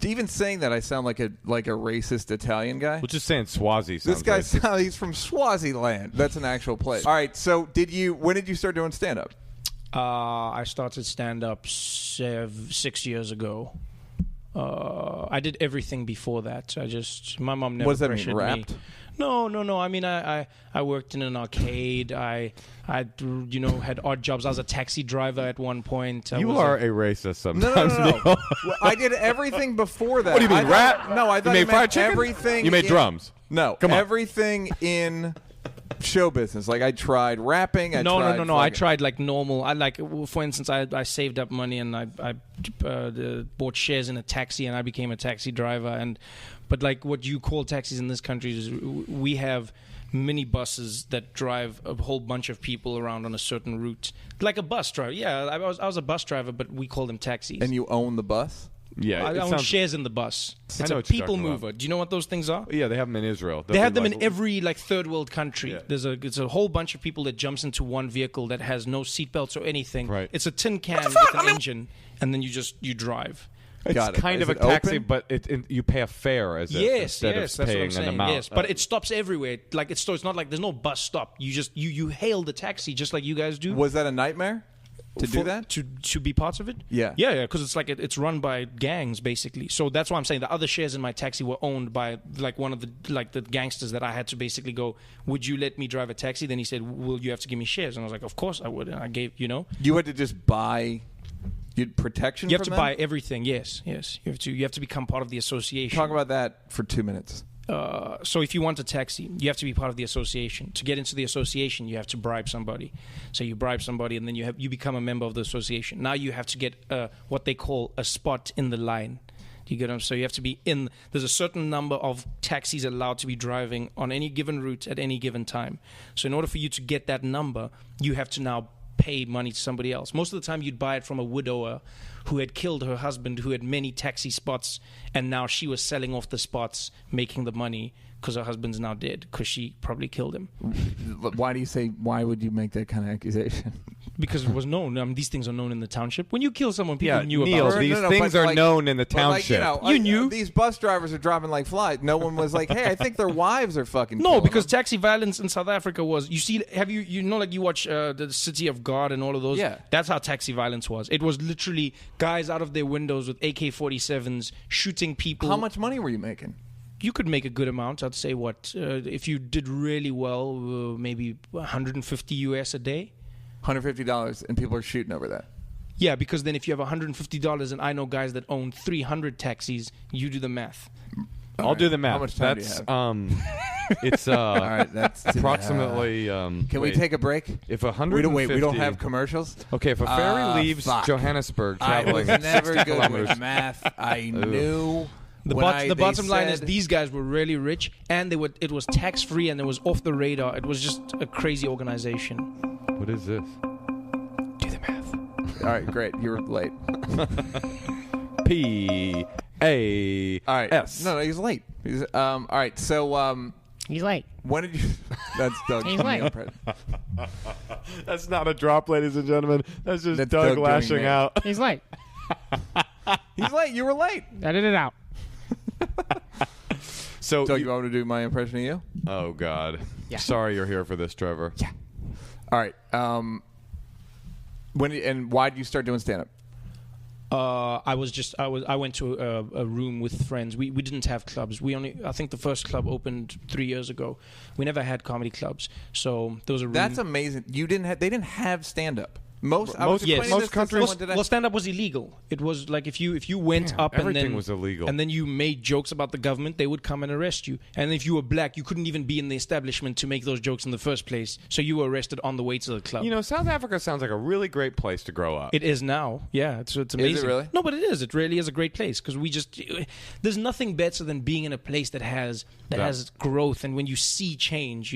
Even saying that, I sound like a racist Italian guy. Well, just saying Swazi sounds This guy racist. he's from Swaziland. That's an actual place. All right, so when did you start doing stand-up? I started stand-up 6 years ago. I did everything before that. My mom never What does that mean, pressured rapped? me. No. I mean, I worked in an arcade. I had odd jobs. I was a taxi driver at one point. You are a racist sometimes. No. Well, I did everything before that. What do you mean, rap? No, I thought you you made fried meant chicken? everything. You made drums. No, Come on. Everything in show business. Like I tried rapping. No. I tried like normal. For instance, I saved up money and I bought shares in a taxi and I became a taxi driver. But like what you call taxis in this country is we have mini buses that drive a whole bunch of people around on a certain route, like a bus driver. Yeah, I was a bus driver, but we call them taxis. And you own the bus? Yeah, I own shares in the bus. It's a what you're people talking mover. about. Do you know what those things are? Yeah, they have them in Israel. They have them in every third world country. Yeah. It's a whole bunch of people that jumps into one vehicle that has no seatbelts or anything. Right. It's a tin can with an engine, and then you drive. It's kind of a taxi, but you pay a fare instead that's of paying what I'm saying. an amount. Yes, but it stops everywhere. Like it's not like there's no bus stop. You hail the taxi just like you guys do. Was that a nightmare? to do that? To be parts of it? Yeah. Yeah, because it's like it's run by gangs basically. So that's why I'm saying the other shares in my taxi were owned by like one of the gangsters that I had to basically go, would you let me drive a taxi? Then he said, will you have to give me shares? And I was like, of course I would. And I gave, You had to just buy protection. You have from to them? buy everything. Yes. You have to become part of the association. Talk about that for 2 minutes. So if you want a taxi, you have to be part of the association. To get into the association, you have to bribe somebody. So you bribe somebody, and then you become a member of the association. Now you have to get what they call a spot in the line. Do you get them? So you have to be in. There's a certain number of taxis allowed to be driving on any given route at any given time. So in order for you to get that number, you have to now pay money to somebody else. Most of the time, you'd buy it from a widower who had killed her husband, who had many taxi spots, and now she was selling off the spots, making the money because her husband's now dead because she probably killed him. Why would you make that kind of accusation? Because it was known. These things are known in the township. When you kill someone, people knew Neil, about it. these things are known in the township. You knew. These bus drivers are driving like flies. No one was like, hey, I think their wives are fucking No, killing because them. taxi violence in South Africa was, like you watch the City of God and all of those? Yeah. That's how taxi violence was. It was literally guys out of their windows with AK-47s shooting people. How much money were you making? You could make a good amount. I'd say if you did really well, maybe $150 US a day. $150, and people are shooting over that. Yeah, because then if you have $150 and I know guys that own 300 taxis, you do the math. I'll do the math. How much time that's, do you have? It's All right, that's approximately. Can we take a break? If 150, We don't have commercials. Okay, if a ferry leaves fuck. Johannesburg I was traveling never 60 good kilometers, with math. I knew. The bottom line is these guys were really rich, and it was tax free, and it was off the radar. It was just a crazy organization. what is this? Do the math. All right, great. You were late. PAS. All right. No, he's late. All right. So He's late. when did you? That's Doug. He's late. That's not a drop, ladies and gentlemen. That's just That's Doug Doug doing lashing me. out. He's late. He's late. You were late. Edit it out. So, Doug, you want me to do my impression of you? oh God. Yeah. Sorry you're here for this, Trevor. Yeah. All right. Why did you start doing stand-up? I went to a room with friends. We didn't have clubs. I think the first club opened 3 years ago. We never had comedy clubs. So there was a room. That's amazing. They didn't have stand-up. Most countries. Well, stand-up was illegal. It was like if you went up and everything then was illegal. and then you made jokes about the government, they would come and arrest you. And if you were black, you couldn't even be in the establishment to make those jokes in the first place. So you were arrested on the way to the club. South Africa sounds like a really great place to grow up. It is now. Yeah, it's amazing. really? No, but it is. It really is a great place because there's nothing better than being in a place that has growth, and when you see change,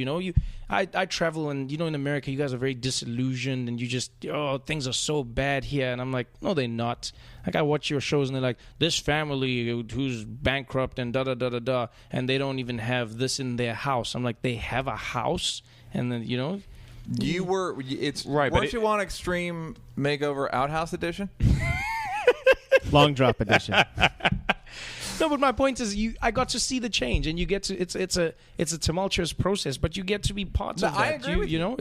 I travel, and in America you guys are very disillusioned, and you just things are so bad here, and I'm like, no, they're not. Like I watch your shows, and they're like, this family who's bankrupt and da da da da da, and they don't even have this in their house. I'm like, they have a house, and then You were. It's right. Weren't you on Extreme Makeover Outhouse Edition? Long drop edition. No, but my point is, I got to see the change, and you get to. It's a tumultuous process, but you get to be part of that. I agree with you.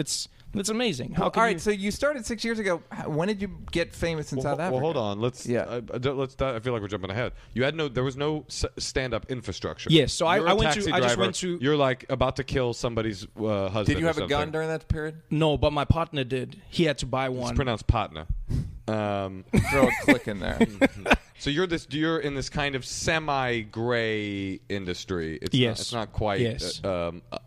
It's amazing. All right, so you started 6 years ago. When did you get famous in South Africa? Well, hold on. Let's. Yeah. I feel like we're jumping ahead. There was no stand-up infrastructure. Yes, so I You're a went taxi to. I just driver. went to. You're like about to kill somebody's husband. Did you have or a gun something. during that period? No, but my partner did. He had to buy It's one. pronounced partner. Throw a click in there. So you're in this kind of semi-gray industry. It's not quite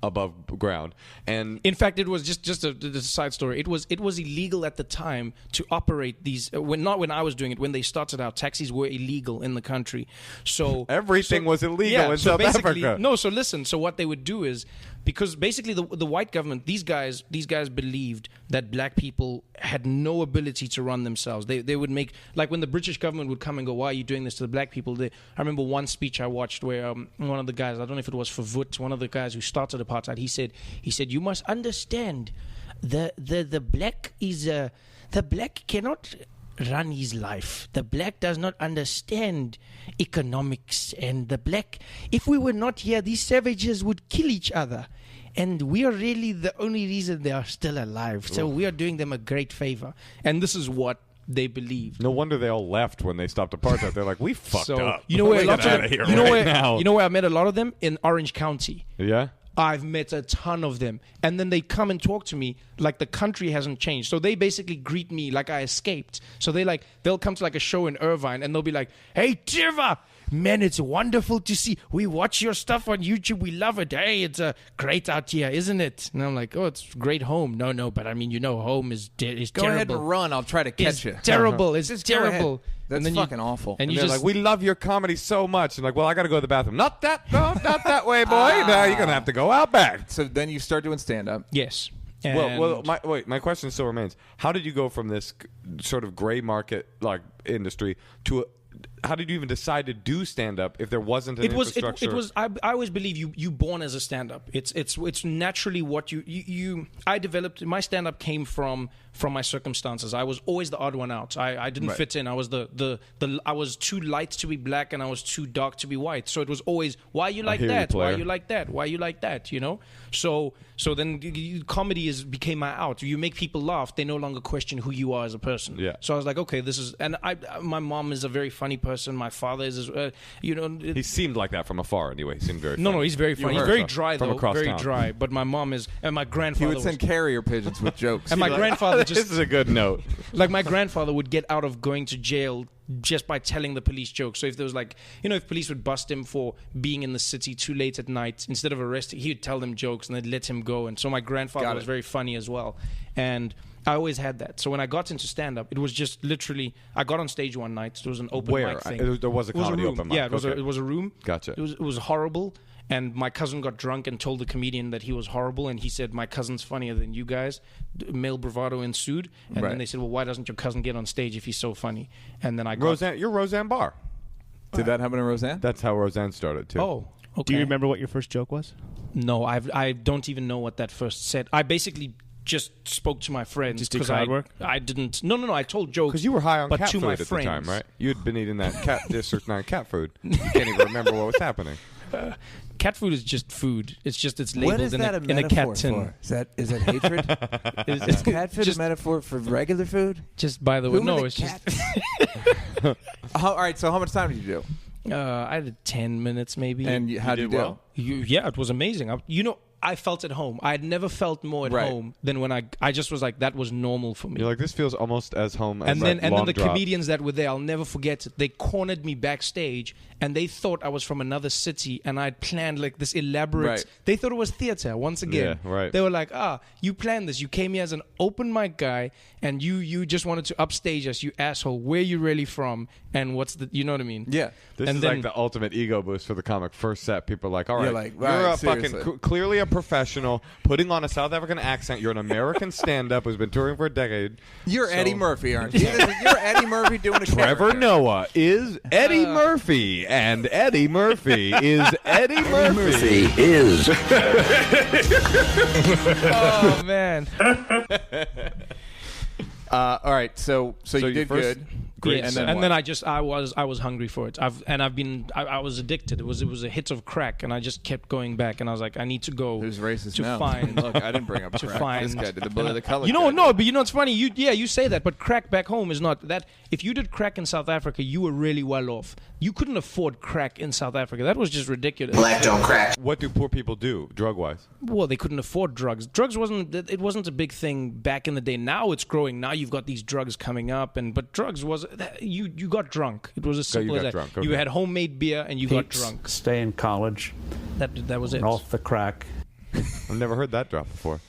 above ground. And in fact, it was just a side story. It was illegal at the time to operate these. Not when I was doing it. When they started out, taxis were illegal in the country. So everything was illegal in South Africa. No, so listen. So what they would do is, because basically the white government, these guys believed that black people had no ability to run themselves. They would make, like when the British government would come and go, why are you doing this to the black people? I remember one speech I watched where one of the guys, I don't know if it was Verwoerd, one of the guys who started apartheid, he said you must understand the black cannot run his life. The black does not understand economics, and the black, if we were not here, these savages would kill each other. and we are really the only reason they are still alive. So we are doing them a great favor. And this is what they believed. No wonder they all left when they stopped apartheid. They're like, we fucked up. You know where Get lots of outta them, here you know right where now. you know where I met a lot of them? In Orange County. Yeah? I've met a ton of them. And then they come and talk to me like the country hasn't changed. So they basically greet me like I escaped. So they'll come to like a show in Irvine and they'll be like, hey, Trevor, man, it's wonderful to see. We watch your stuff on YouTube. We love it. Hey, it's great out here, isn't it? And I'm like, oh, it's great home. No, but I mean, home is terrible. Go ahead and run. I'll try to catch you. Terrible. It's Just go terrible. ahead. That's fucking awful. And And you they're just like, we love your comedy so much. And like, well, I got to go to the bathroom. Not that way, boy. Now you're going to have to go out back. So then you start doing stand-up. yes. Well, my question still remains. How did you go from this sort of gray market industry to how did you even decide to do stand-up if there wasn't an infrastructure? It was. I always believe you born as a stand-up. It's naturally what you. I developed my stand-up came from my circumstances. I was always the odd one out. I didn't fit in. I was I was too light to be black and I was too dark to be white. So it was always why you like that, why you like that, why you like that. You know. So then comedy became my out. You make people laugh. They no longer question who you are as a person. Yeah. So I was like, okay, this is. And my mom is a very funny person. My father is, he seemed like that from afar anyway. He seemed very funny. No, he's very funny. He's very dry, from though. across Very town. dry. But my mom is, and my He grandfather would send carrier pigeons with jokes. and my grandfather This is a good note. like my grandfather would get out of going to jail just by telling the police jokes. So if there was if police would bust him for being in the city too late at night, instead of arresting, he would tell them jokes and they'd let him go. And so my grandfather was very funny as well. And I always had that. So when I got into stand-up, it was just literally, I got on stage one night. There was an open mic thing. There was a comedy room. open mic. Yeah, it was, Okay. it was a room. Gotcha. It was horrible. And my cousin got drunk and told the comedian that he was horrible. And he said, my cousin's funnier than you guys. Male bravado ensued. And then they said, well, why doesn't your cousin get on stage if he's so funny? And then I got... You're Roseanne Barr. Did that happen to Roseanne? That's how Roseanne started, too. Oh, okay. Do you remember what your first joke was? No, I don't even know what that first said. I basically just spoke to my friends. Just did crowd work? I didn't... No, I told jokes. Because you were high on but cat to food my at friends. the time, right? You had been eating that District 9 cat food. You can't even remember what was happening. Cat food is just food. It's labeled What is in that a metaphor cat tin. for? Is that hatred? Is cat food a metaphor for regular food? Just by the way, no, it's just... All right, so how much time did you do? I had 10 minutes maybe. And how did you do? well? Yeah, it was amazing. I felt at home. I had never felt more at home than when I just was like, that was normal for me. You're like, this feels almost as home as and then Long the Drop. comedians that were there, I'll never forget, they cornered me backstage and they thought I was from another city and I'd planned like this elaborate, they thought it was theater once again. Yeah, right. They were like, you planned this. You came here as an open mic guy and you just wanted to upstage us, you asshole. Where you really from? And what's the, you know what I mean? Yeah. This is like the ultimate ego boost for the comic. First set, people are like, all right, You're like, you're right, a fucking seriously. clearly a professional, putting on a South African accent. You're an American stand-up who's been touring for a decade. You're Eddie Murphy, aren't you? You're Eddie Murphy doing a Trevor character. Noah is Eddie Murphy, and Eddie Murphy is Eddie Murphy. is. Oh, man. All right, so you your did first- good. Great. Yes. And And then then what? I was hungry for it. I was addicted. It was a hit of crack, and I just kept going back. And I was like, I need to go. Who's racist to now? find. Look, I didn't bring up to crack. find This guy did the Bully the Color. You know, guy. no, but you know it's funny. You say that, but crack back home is not that. If you did crack in South Africa, you were really well off. You couldn't afford crack in South Africa. That was just ridiculous. Black don't crack. What do poor people do, drug-wise? Well, they couldn't afford drugs. Drugs wasn't a big thing back in the day. Now it's growing. Now you've got these drugs coming up, but drugs was you got drunk. It was as simple you as got that. drunk, You okay. had homemade beer and you got drunk. Stay in college, That was it. off the crack. I've never heard that drop before.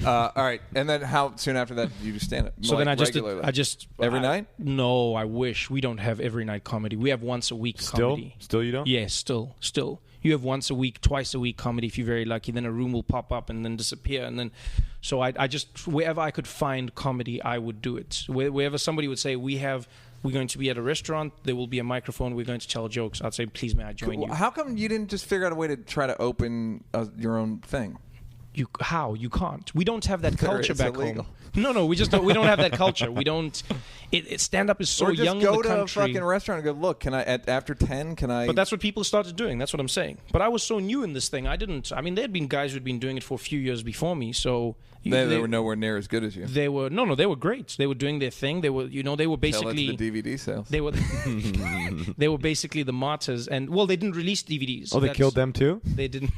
All right, and then how soon after that did you just stand up? So then I regularly? every night? No, I wish we don't have every night comedy. We have once a week comedy. Still you don't? Yes, still. You have once a week, twice a week comedy if you're very lucky. Then a room will pop up and then disappear. And then, so I just, wherever I could find comedy, I would do it. Wherever somebody would say, we're going to be at a restaurant, there will be a microphone, we're going to tell jokes, I'd say, please may I join you? How come you didn't just figure out a way to try to open your own thing? You can't. We don't have that culture It's back illegal. home. No, we don't have that culture. We don't. Stand up is so or just young go in the to country. a fucking restaurant and go, look, can I after 10? Can I? But that's what people started doing. That's what I'm saying. But I was so new in this thing. I didn't. I mean, there had been guys who'd been doing it for a few years before me. So they were nowhere near as good as you. They were they were great. They were doing their thing. They were they were basically Tell that to the DVD sales. They were they were basically the martyrs. And well, they didn't release DVDs. Oh, they killed them too? They didn't.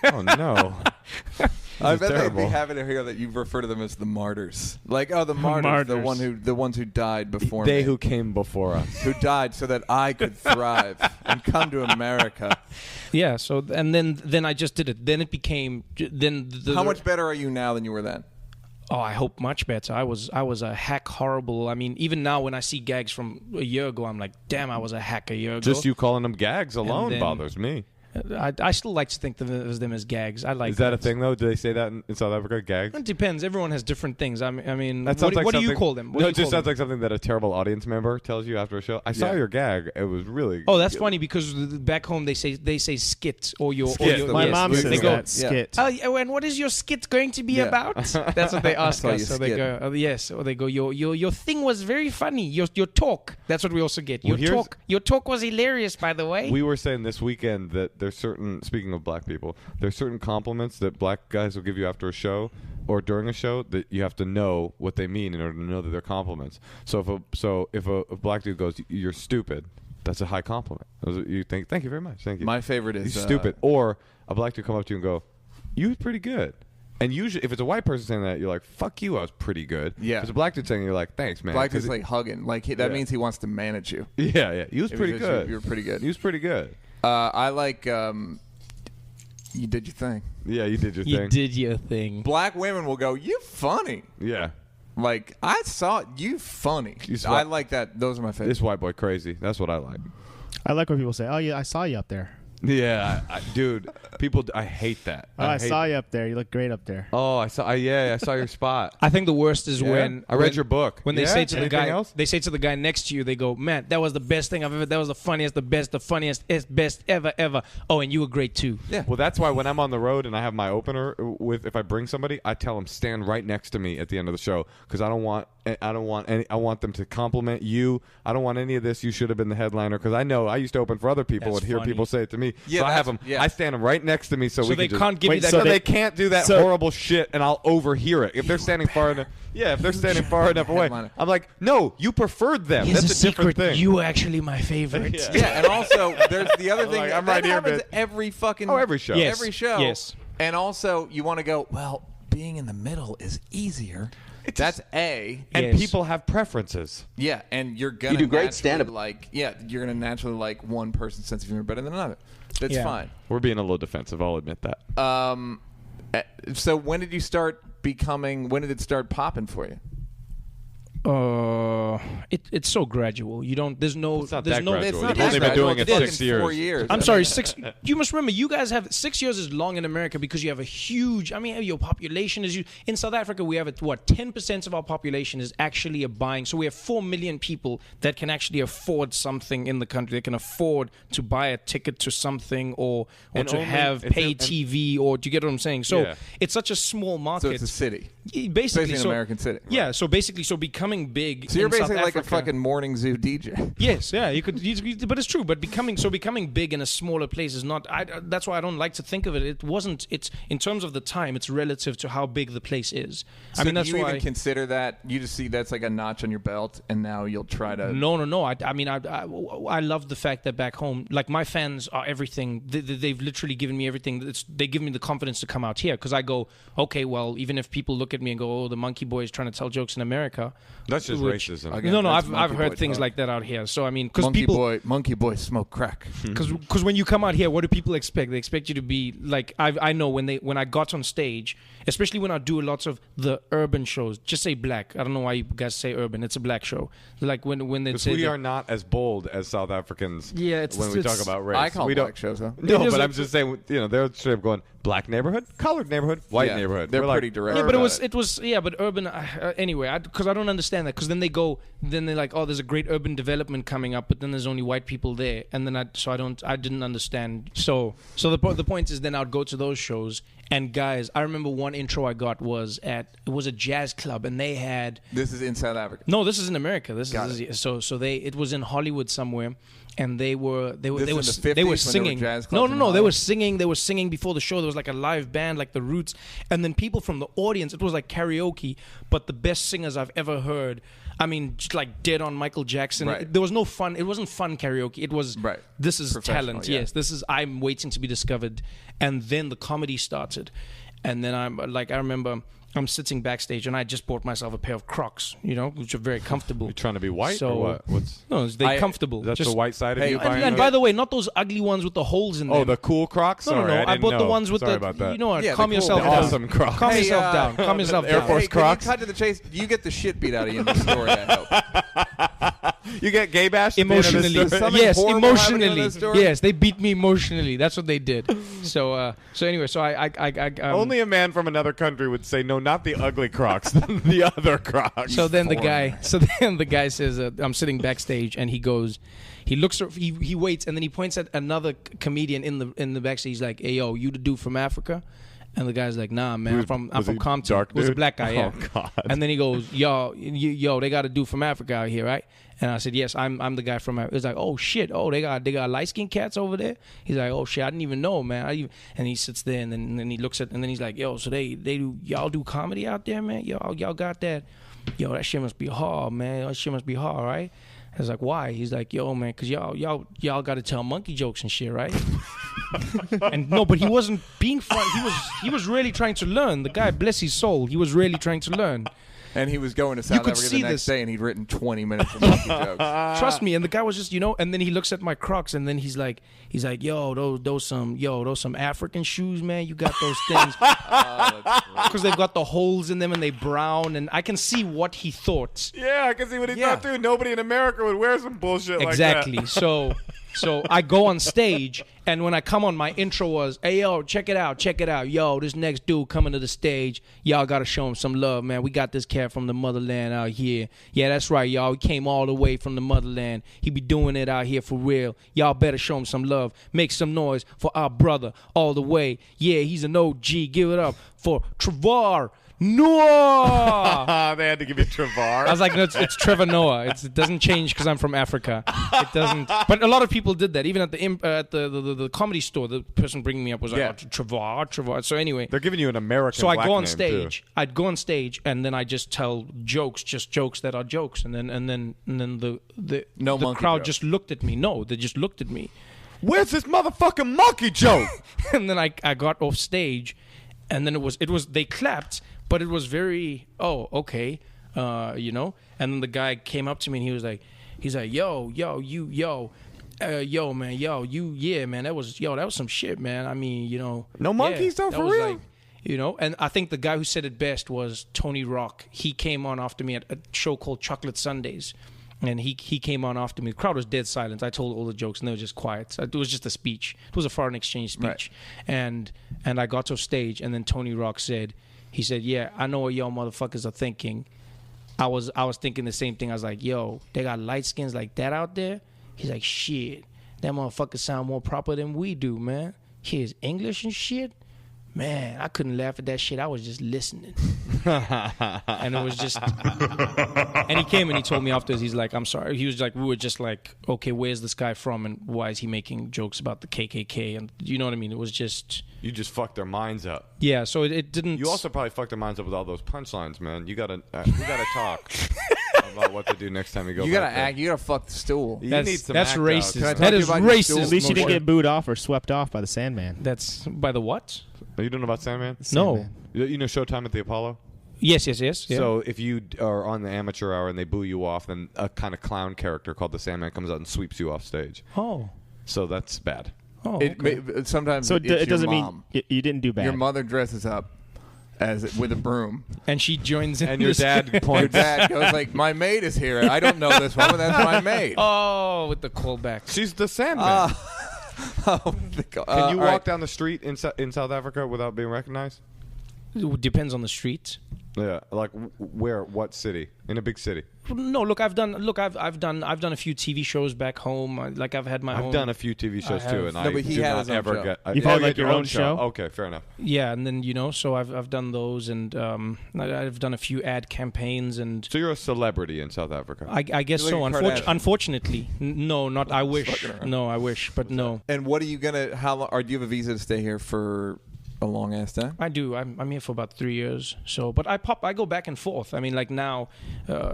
Oh no. I bet they'd terrible. be happy to hear that you refer to them as the martyrs. Like, the martyrs, the ones who died before me. They who came before us. who died so that I could thrive and come to America. Yeah. So and then I just did it. Then it became How much better are you now than you were then? Oh, I hope much better. I was a hack horrible. I mean, even now when I see gags from a year ago, I'm like, damn, I was a hack a year ago. Just you calling them gags alone then- bothers me. I still like to think of them as gags. I like. Is that a thing though? Do they say that in South Africa? Gags? It depends. Everyone has different things. I mean, That sounds what do you something- call them? What No, do it you just call sounds them? like something that a terrible audience member tells you after a show. I saw Yeah. your gag. It was really. Oh, that's funny because back home they say skit or your. Skit. Or your My yes, mom they says go, that. Skit. Oh, and what is your skit going to be Yeah. about? That's what they ask That's why us. you So they skit. go, yes, or they go, your thing was very funny. Your talk. That's what we also get. Well, Your talk was hilarious, by the way. We were saying this weekend that there's certain, speaking of black people, there's certain compliments that black guys will give you after a show or during a show that you have to know what they mean in order to know that they're compliments. So if a black dude goes, "You're stupid," that's a high compliment. You think, "Thank you very much, thank you." My favorite is "You're stupid," or a black dude come up to you and go, "You was pretty good." And usually, if it's a white person saying that, you're like, "Fuck you, I was pretty good." Yeah. If it's a black dude saying it, you're like, "Thanks, man." Black 'Cause is like hugging. Like that Yeah. means he wants to manage you. yeah, you was If pretty he good. says you were pretty good. You was pretty good. I like. You did your thing. Yeah, you did your You thing. did your thing. Black women will go, "You funny." Yeah. Like I saw you funny. You I like that. Those are my favorite. This white boy crazy. That's what I like. I like when people say, "Oh yeah, I saw you up there." Yeah, dude. People, I hate that. Oh, I hate saw you up there. You look great up there. Oh, I saw your spot. I think the worst is Yeah? when I read your book. When they Yeah? say to the Anything guy, else? they say to the guy next to you, they go, "Man, that was the best thing I've ever. That was the funniest, the funniest, best ever. Oh, and you were great too." Yeah. Well, that's why when I'm on the road and I have my opener if I bring somebody, I tell them stand right next to me at the end of the show because I want them to compliment you. I don't want any of this. You should have been the headliner because I know I used to open for other people That's and hear funny. people say it to me. Yeah, so I have that's- them. yeah. I stand them right next to me so we they can just, can't give you that. so So they they- can't do that so- horrible shit, and I'll overhear it. If they're standing far enough, if they're standing far enough away, Headliner. I'm like, no, you preferred them. Here's That's a a different secret. thing. You were actually my favorite. Yeah, and also there's the other thing like, that I'm right here, happens man. every fucking every show. Yes. every show. Yes. And also you want to go, well, being in the middle is easier. That's A. And Yes. people have preferences. Yeah, and you're gonna do great naturally stand-up. like you're gonna naturally like one person's sense of humor better than another. That's Yeah. fine. We're being a little defensive. I'll admit that. So when did you start becoming? When did it start popping for you? It's so gradual. You don't. There's no. It's not there's that no. gradual. It's not You've that only been gradual. doing it It's 6 fucking years. 4 years. I'm sorry, 6. You must remember, you guys have 6 years is long in America because you have a huge. I mean, your population is. In South Africa, we have 10% of our population is actually a buying. So we have 4 million people that can actually afford something in the country. They can afford to buy a ticket to something or And to only- have it's- pay and- TV or do you get what I'm saying? So Yeah. it's such a small market. So it's a city. Basically, Basically an so, American city. Yeah, so basically, becoming big. So you're in South basically like a Africa- fucking morning zoo DJ. Yes, yeah, you could, but it's true. But becoming big in a smaller place is not. That's why I don't like to think of it. It wasn't. It's in terms of the time. It's relative to how big the place is. So I mean, that's do you why. even consider that? You just see that's like a notch on your belt, and now you'll try to. No. I mean, I love the fact that back home, like my fans are everything. They've literally given me everything. They give me the confidence to come out here because I go, okay, well, even if people look at me and go, oh, the monkey boy is trying to tell jokes in America. That's just which- racism. Okay. No, that's I've monkey heard boy things talk. like that out here. So I mean, because Monkey people. boy smoke crack. Because when you come out here, what do people expect? They expect you to be like I know when I got on stage, especially when I do lots of the urban shows. Just say black. I don't know why you guys say urban. It's a black show. Like when they Because say we that- are not as bold as South Africans Yeah, it's- when we it's- talk about race. I call we black shows though. No, It is but a- I'm just saying, they're straight up going, Black neighborhood, colored neighborhood, white Yeah, neighborhood. they're We're pretty like, direct. Yeah, but about it was yeah, but urban. Anyway, because I don't understand that. Because then they're like, oh, there's a great urban development coming up, but then there's only white people there, and then I didn't understand. So the point is, then I'd go to those shows, and guys, I remember one intro I got was a jazz club, and they had. This is in South Africa. No, this is in America. Got It was in Hollywood somewhere, and they were This in the 50s when they there were were singing. jazz clubs No, in they Hollywood? were singing before the show. There was like a live band, like the Roots, and then people from the audience. It was like karaoke, but the best singers I've ever heard. I mean, just like dead on Michael Jackson. Right. There was no fun. It wasn't fun karaoke. It was Right. This is Professional, talent. yeah. Yes, this is. I'm waiting to be discovered, and then the comedy started, and then I remember. I'm sitting backstage, and I just bought myself a pair of Crocs, which are very comfortable. you trying to be white So- or what? What's No, they're comfortable. that's Just- the white side of Hey, you buying? And those? by the way, not those ugly ones with the holes in them. Oh, the cool Crocs. no, Sorry, I didn't bought the know. ones with Sorry the. about that. You know what? Yeah, Calm the cool- yourself the down. awesome Crocs. Calm Hey, yourself down. Calm yourself Air down. Force Hey, Crocs. Can you cut to the chase? You get the shit beat out of you in the story. I hope. You get gay bashed at the end of the Emotionally, story? Something yes, horrible happened in emotionally, this story? yes, they beat me emotionally. That's what they did. So anyway, so I Only a man from another country would say, no, not the ugly Crocs, the other Crocs. So then the guy says, I'm sitting backstage, and he goes, he looks, he waits, and then he points at another comedian in the backstage. He's like, "Hey, yo, you the dude from Africa?" And the guy's like, "Nah, man, I'm was from he Compton." dark It was a dude? black guy, yeah. Oh, God. And then he goes, "Yo, they got a dude from Africa out here, right?" And I said, "Yes, I'm the guy from Africa." He's like, "Oh shit, oh they got light skinned cats over there." He's like, "Oh shit, I didn't even know, man." And he sits there, and then he looks at, and then he's like, "Yo, so y'all do comedy out there, man? Y'all got that? Yo, that shit must be hard, man. That shit must be hard, right?" I was like, "Why?" He's like, "Yo, man, cause y'all got to tell monkey jokes and shit, right?" And no, but he wasn't being fun. He was really trying to learn. The guy, bless his soul, he was really trying to learn. And he was going to South could Africa see the next this. day, and he'd written 20 minutes of monkey jokes. Trust me. And the guy was just, and then he looks at my Crocs, and then he's like, "Yo, those some African shoes, man. You got those things because they've got the holes in them and they brown." And I can see what he thought. Yeah, I can see what he Yeah. thought, too. Nobody in America would wear some bullshit Exactly. like that. So I go on stage, and when I come on, my intro was, "Hey, yo, check it out. Yo, this next dude coming to the stage, y'all got to show him some love, man. We got this cat from the motherland out here. Yeah, that's right, y'all. He came all the way from the motherland. He be doing it out here for real. Y'all better show him some love. Make some noise for our brother all the way. Yeah, he's an OG. Give it up for Trevor Noah." They had to give you Trevor. I was like, "No, it's Trevor Noah. It doesn't change because I'm from Africa. It doesn't." But a lot of people did that. Even at the comedy store, the person bringing me up was like, Yeah. "Oh, Trevor." So anyway, They're giving you an American so I black go on name, stage. too. I'd go on stage, and then I just tell jokes that are jokes, and then the No monkey crowd jokes. just looked at me. No, they just looked at me, Where's this motherfucking monkey joke? and then I got off stage, and then it was they clapped, but it was very okay, And then the guy came up to me, and he's like, "Yo, man, man, that was some shit, man. I mean, No monkeys, though, that for was real? like, and I think the guy who said it best was Tony Rock. He came on after me at a show called Chocolate Sundays. And he came on after me. The crowd was dead silent. I told all the jokes, and they were just quiet. It was just a speech. It was a foreign exchange speech. Right. And I got off stage, and then Tony Rock said, "Yeah, I know what y'all motherfuckers are thinking. I was thinking the same thing. I was like, yo, they got light skins like that out there?" He's like, "Shit, that motherfucker sound more proper than we do, man. Here's English and shit." Man, I couldn't laugh at that shit. I was just listening. And it was just... And he came and he told me afterwards, he's like, "I'm sorry." He was like, we were just like, "Okay, where's this guy from? And why is he making jokes about the KKK?" And you know what I mean? It was just... You just fucked their minds up. Yeah, so it didn't... You also probably fucked their minds up with all those punchlines, man. We gotta talk about what to do next time you go. You gotta back there. act. You gotta fuck the stool. You That's, need some that's act racist. outs, Can I man. talk That to you is about your racist. stool? At least you didn't Motion. get booed off or swept off by the Sandman. That's... By the what? Are you doing about Sandman? No. Sandman. You know Showtime at the Apollo? Yes. Yeah. So if you are on the amateur hour and they boo you off, then a kind of clown character called the Sandman comes out and sweeps you off stage. Oh. So that's bad. Oh, It okay. sometimes So it's it doesn't your mean mom. you didn't do bad. Your mother dresses up with a broom. And she joins in. And your this- dad Your points. dad goes like, "My maid is here. I don't know this woman. That's my maid." Oh, with the callback. She's the Sandman. Oh, Can you walk down the street in South Africa without being recognized? It depends on the street. Yeah, like where? What city? In a big city? No, look, I've done a few TV shows back home. I've had my own. I've done a few TV shows too, and I but he do had not his own ever show. get. You've had, like, your own show? Okay, fair enough. Yeah, and then so I've done those, and I've done a few ad campaigns, and So you're a celebrity in South Africa. I guess You're so. like a Kardashian. Unfortunately, no, not. I wish. No, I wish, but no. And what are you gonna? How long? Or do you have a visa to stay here for a long ass time? I do. I'm here for about 3 years. So, but I go back and forth. I mean, like now,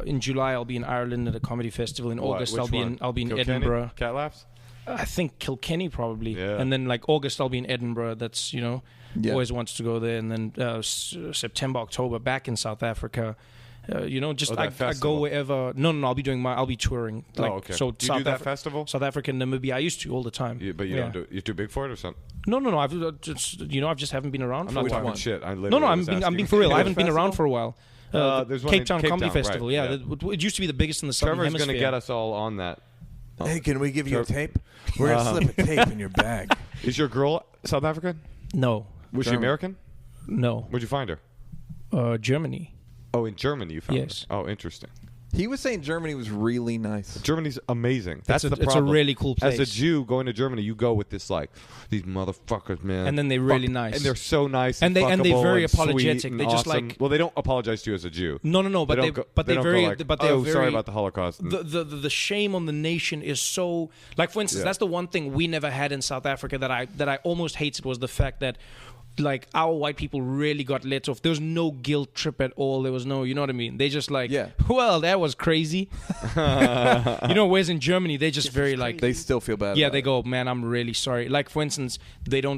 in July I'll be in Ireland at a comedy festival. In August Which I'll be one? in Kilkenny? Edinburgh. Cat laughs. I think Kilkenny probably. Yeah. And then like August I'll be in Edinburgh. That's always wants to go there. And then September, October back in South Africa. I go festival. wherever. No, I'll be touring. Like, okay. So Do you do that festival? South Africa and Namibia. I used to all the time. But you don't do it. You're too big for it or something? No. I've just haven't been around. I'm for not a while. talking shit. I No, literally I'm was being asking. for real. I haven't been Festival? around for a while. There's one Cape in Town Cape Comedy Town, Festival. right, Yeah, it used to be the biggest in the Southern Trevor's Hemisphere. going to get us all on that. Hey, can we give you a tape? We're gonna slip a tape in your bag. Is your girl South African? No, Was she American? no. Where'd you find her? Germany. Oh, in Germany you found Yes. her. Oh, interesting. He was saying Germany was really nice. Germany's amazing. That's the It's a problem. really cool As a place. Jew going to Germany, you go with this like these motherfuckers, man. And then they're really nice. and they're so nice, And they're fuckable very and sweet apologetic. and They just awesome. like- Well, they don't apologize to you as a Jew. No. But they don't they're go very. like, But they're oh, very. sorry about the Holocaust. The shame on the nation is so. Like for instance, Yeah. that's the one thing we never had in South Africa that I almost hated was the fact that. Like our white people really got let off. There was no guilt trip at all. There was no, you know what I mean? They just like, well, that was crazy. Whereas in Germany, they just very like, They still feel bad. yeah, about they it. go, man, I'm really sorry. Like for instance,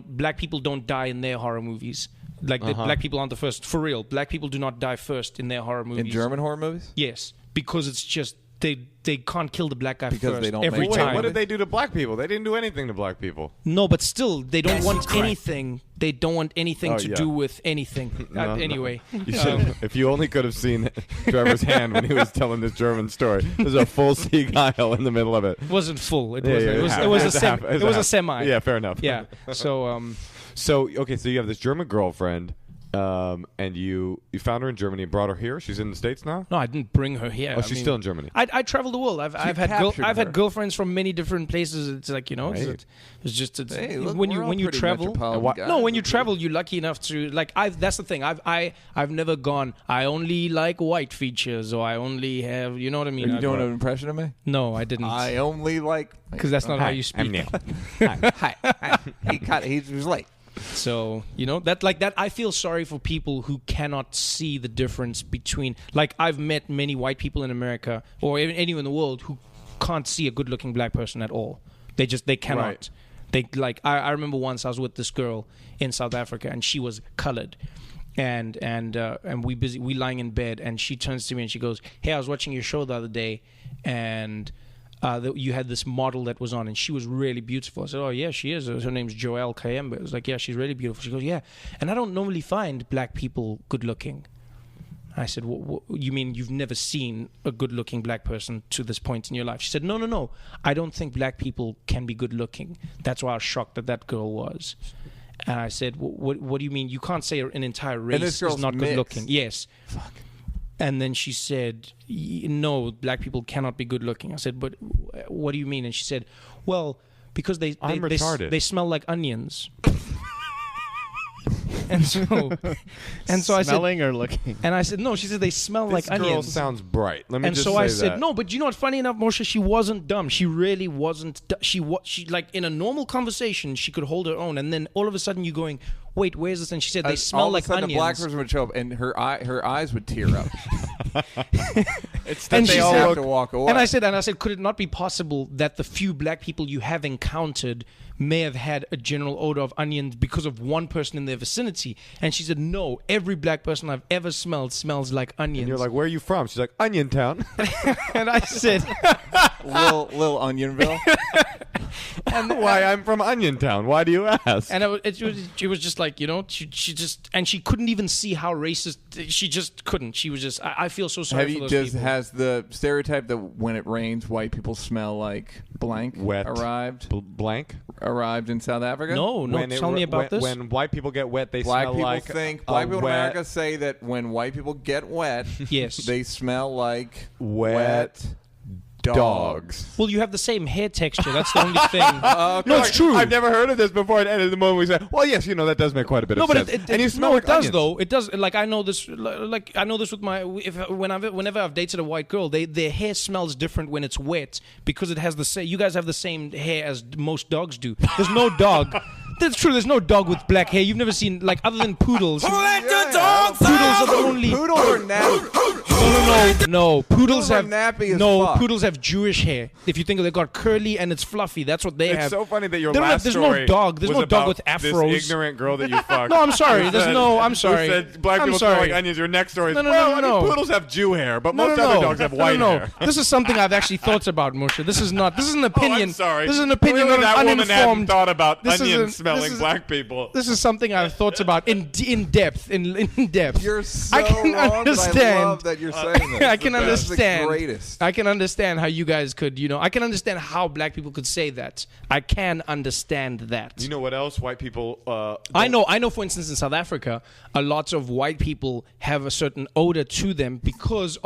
black people don't die in their horror movies. Like black people aren't the first. For real, black people do not die first in their horror movies. in German horror movies. Yes, because it's just they can't kill the black guy Because first they don't every make Wait, time. what did they do to black people? They didn't do anything to black people. No, but still, they don't want anything. They don't want anything Oh, to yeah. do with anything. No. Anyway, You should, if you only could have seen Trevor's hand when he was telling this German story. There's a full sea guile in the middle of it. it wasn't full. It Yeah, wasn't. yeah, It was. half. It was a It's sem. half. It's It was a half. semi. Yeah, fair enough. Yeah. So So okay, so you have this German girlfriend, and you found her in Germany and brought her here. She's in the States now. no, I didn't bring her here. Oh, she's still in Germany. I travel the world. I've had captured I've her. had girlfriends from many different places. It's like Right. it's just Hey, look, when we're all you pretty travel. metropolitan guys. No, when you travel, you're lucky enough to like. That's the thing. I've never gone. I only like white features, or I only have. You know what I mean? Are you doing I've- an impression of me? No, I didn't. I only like Because that's not how you speak. I'm Neil. Hi. He was late. So that I feel sorry for people who cannot see the difference between. Like I've met many white people in America or even anywhere in the world who can't see a good-looking black person at all. They cannot. Right. They like. I remember once I was with this girl in South Africa and she was colored. And we lying in bed and she turns to me and she goes, "Hey, I was watching your show the other day and you had this model that was on and she was really beautiful." I said, "Oh yeah, she is. Her name's Joelle Kayembe." I was like, "Yeah, she's really beautiful." She goes, "Yeah, and I don't normally find black people good looking." I said, "You mean you've never seen a good looking black person to this point in your life?" She said, No. I don't think black people can be good looking. That's why I was shocked that girl was. And I said, what do you mean? You can't say an entire race this is girl's not good mixed. looking. Yes. Fuck. And then she said, no, black people cannot be good looking. I said, but what do you mean? And she said, well, because I'm retarded. they smell like onions. and so I said, Smelling or looking? and I said, no. She said they smell This like girl onions. sounds bright. Let me And just so say I said, that. no, but you know what? Funny enough, Moshe, she wasn't dumb. She really wasn't. She like in a normal conversation, she could hold her own. And then all of a sudden, you going, wait, where's this? And she said they smell all like of a sudden onions. A black person would show up, and her eyes would tear up. It's that And they she all said- have to walk away. And I said, could it not be possible that the few black people you have encountered may have had a general odor of onions because of one person in their vicinity? And she said, no, every black person I've ever smelled smells like onions. And you're like, where are you from? She's like, Onion Town. and I said, Lil Onionville. Why I'm from Onion Town? Why do you ask? And it was just like, she just, and she couldn't even see how racist. She just couldn't. She was just. I feel so sorry for those people. Has the stereotype that when it rains, white people smell like blank wet arrived in South Africa? No. Tell me about this. When white people get wet, they black smell people like think black people in America say that when white people get wet, yes, they smell like wet dogs. Well, you have the same hair texture. That's the only thing. No, it's true. I've never heard of this before. And at the moment we say, well, yes, that does make quite a bit of sense. And you smell it does though. It does. Like I know this. Like I know this with whenever I've dated a white girl, their hair smells different when it's wet because it has the same. You guys have the same hair as most dogs do. There's no dog. That's true. There's no dog with black hair. You've never seen, like, other than poodles. Poodles are the only. Poodles are nappy. No. Poodles have nappy as fuck. Poodles have Jewish hair. If you think they've got curly and it's fluffy, that's what they have. It's so funny that your last there's story. No dog. There's was no dog about with afros. This ignorant girl that you fucked. No, I'm sorry. I'm sorry. You said black people smell like onions. Your next story is, no. Poodles have Jew hair, but most other dogs have white hair. This is something I've actually thought about, Moshe. This is an opinion. Oh, I'm sorry. This is an opinion Clearly of that an woman hadn't uninformed. thought about onions smelling black people. This is something I've thought about in depth. In depth. You're so I can wrong, understand. but I love that you're saying this. I can understand. The greatest. I can understand how you guys could. I can understand how black people could say that. I can understand that. You know what else white people? I know. For instance, in South Africa, a lot of white people have a certain odor to them because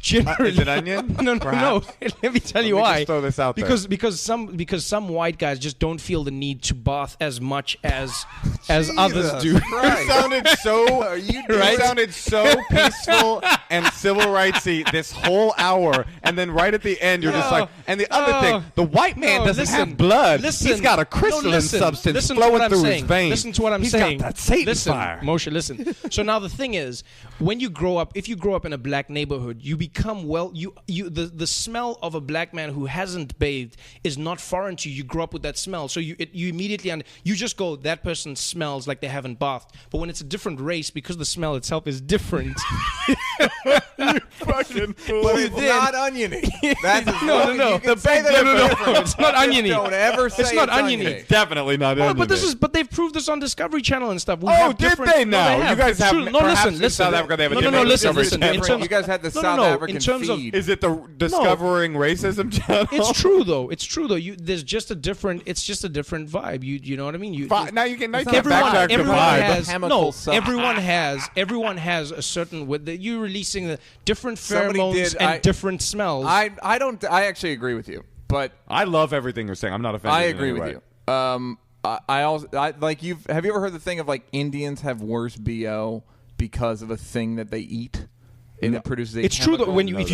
generally. Is it onion? No. Let me tell you why. Just throw this out there. Because some white guys just don't feel the need to bath as much as others do. You sounded so right? sounded so peaceful and civil rightsy this whole hour, and then right at the end you're just like. And the other thing, the white man doesn't have blood. He's got a crystalline substance flowing through his veins. Listen to what I'm saying. He's got that Satan fire. Moshe, listen. So now the thing is, when you grow up, if you grow up in a black neighborhood, you become the smell of a black man who hasn't bathed is not foreign to you. You grow up with that smell, so you immediately you just go, that person smells like they haven't bathed. But when it's a different race, because the smell itself is different. Fucking fool. But it's not oniony. That's no. You can say that It's not oniony. Don't ever say it's not oniony. oniony. Definitely not oniony. But they've proved this on Discovery Channel and stuff. Did they now? No, you guys have. Listen. In South Africa, they have a different listen. Discovery Channel. You guys had the South African in terms feed. Is it the Discovering Racism Channel? It's true though. There's just a different. It's just a different vibe. You know what I mean? Now you can everyone backtrack the vibe. Everyone has a certain. You're releasing the different pheromones and different smells. I actually agree with you, but I love everything you're saying. I'm not offended. I agree with you. Have you ever heard the thing of like Indians have worse BO because of a thing that they eat? And it produces a It's true that if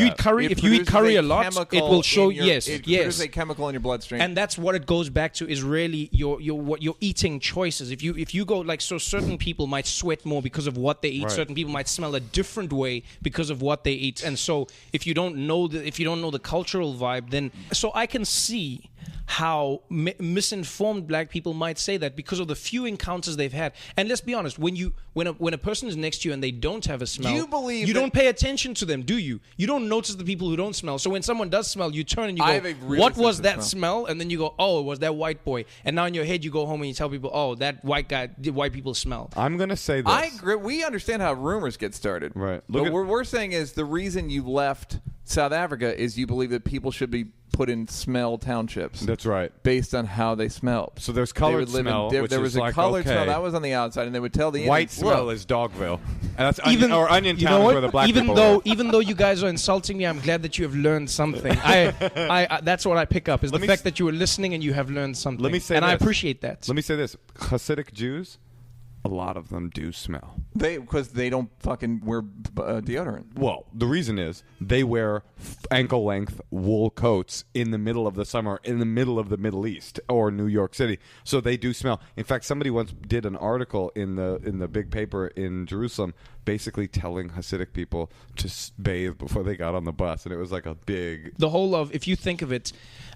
you eat curry a lot, it will show. It produces a chemical in your bloodstream, and that's what it goes back to. Is really your eating choices. If you go like certain people might sweat more because of what they eat. Right. Certain people might smell a different way because of what they eat. And so if you don't know the cultural vibe, then I can see how misinformed black people might say that because of the few encounters they've had. And let's be honest, when a person is next to you and they don't have a smell, you don't pay attention to them, do you? You don't notice the people who don't smell. So when someone does smell, you turn and you go, what was that smell? And then you go, oh, it was that white boy. And now in your head you go home and you tell people, oh, that white people smell. I'm going to say this. I agree. We understand how rumors get started. Right. But what we're saying is the reason you left South Africa is you believe that people should be put in smell townships. That's right. Based on how they smell. So there's colored smell, which there was is a like, colored okay. smell that was on the outside, and they would tell the white Indians, smell is Dogville, and that's Onion Town is where the black people are. Even though you guys are insulting me, I'm glad that you have learned something. I that's what I pick up is the fact that you were listening and you have learned something. Let me say and this. I appreciate that. Let me say this: Hasidic Jews, a lot of them do smell. Because they don't fucking wear deodorant. Well, the reason is they wear ankle-length wool coats in the middle of the summer in the middle of the Middle East or New York City, so they do smell. In fact, somebody once did an article in the big paper in Jerusalem, basically telling Hasidic people to bathe before they got on the bus, and it was like a big. The whole of, if you think of it,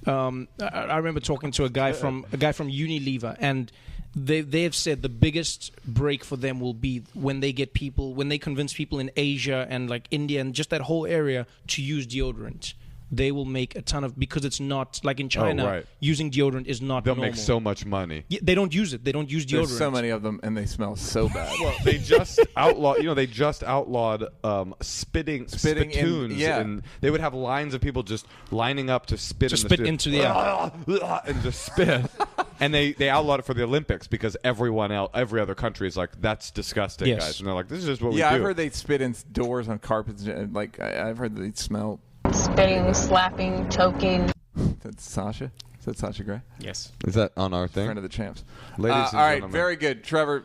I remember talking to a guy from Unilever, and they have said the biggest break for them will be when they convince people in Asia and like India and just that whole area to use deodorant. they will make a ton of, because it's not like in China. right. Using deodorant is not They'll normal. make so much money. Yeah, they don't use it. They don't use deodorant. There's so many of them, and they smell so bad. Well, they just outlawed spittoons. And they would have lines of people just lining up to spit into the air. and just spit. And they outlawed it for the Olympics because every other country is like, that's disgusting, guys. And they're like, this is just what we do. Yeah, I've heard they spit in doors on carpets. Like I've heard they smell. Spitting, slapping, choking. That's Sasha. Is that Sasha Gray? Yes. Is that on our thing? Friend of the champs. Ladies and all right, gentlemen. very good. Trevor,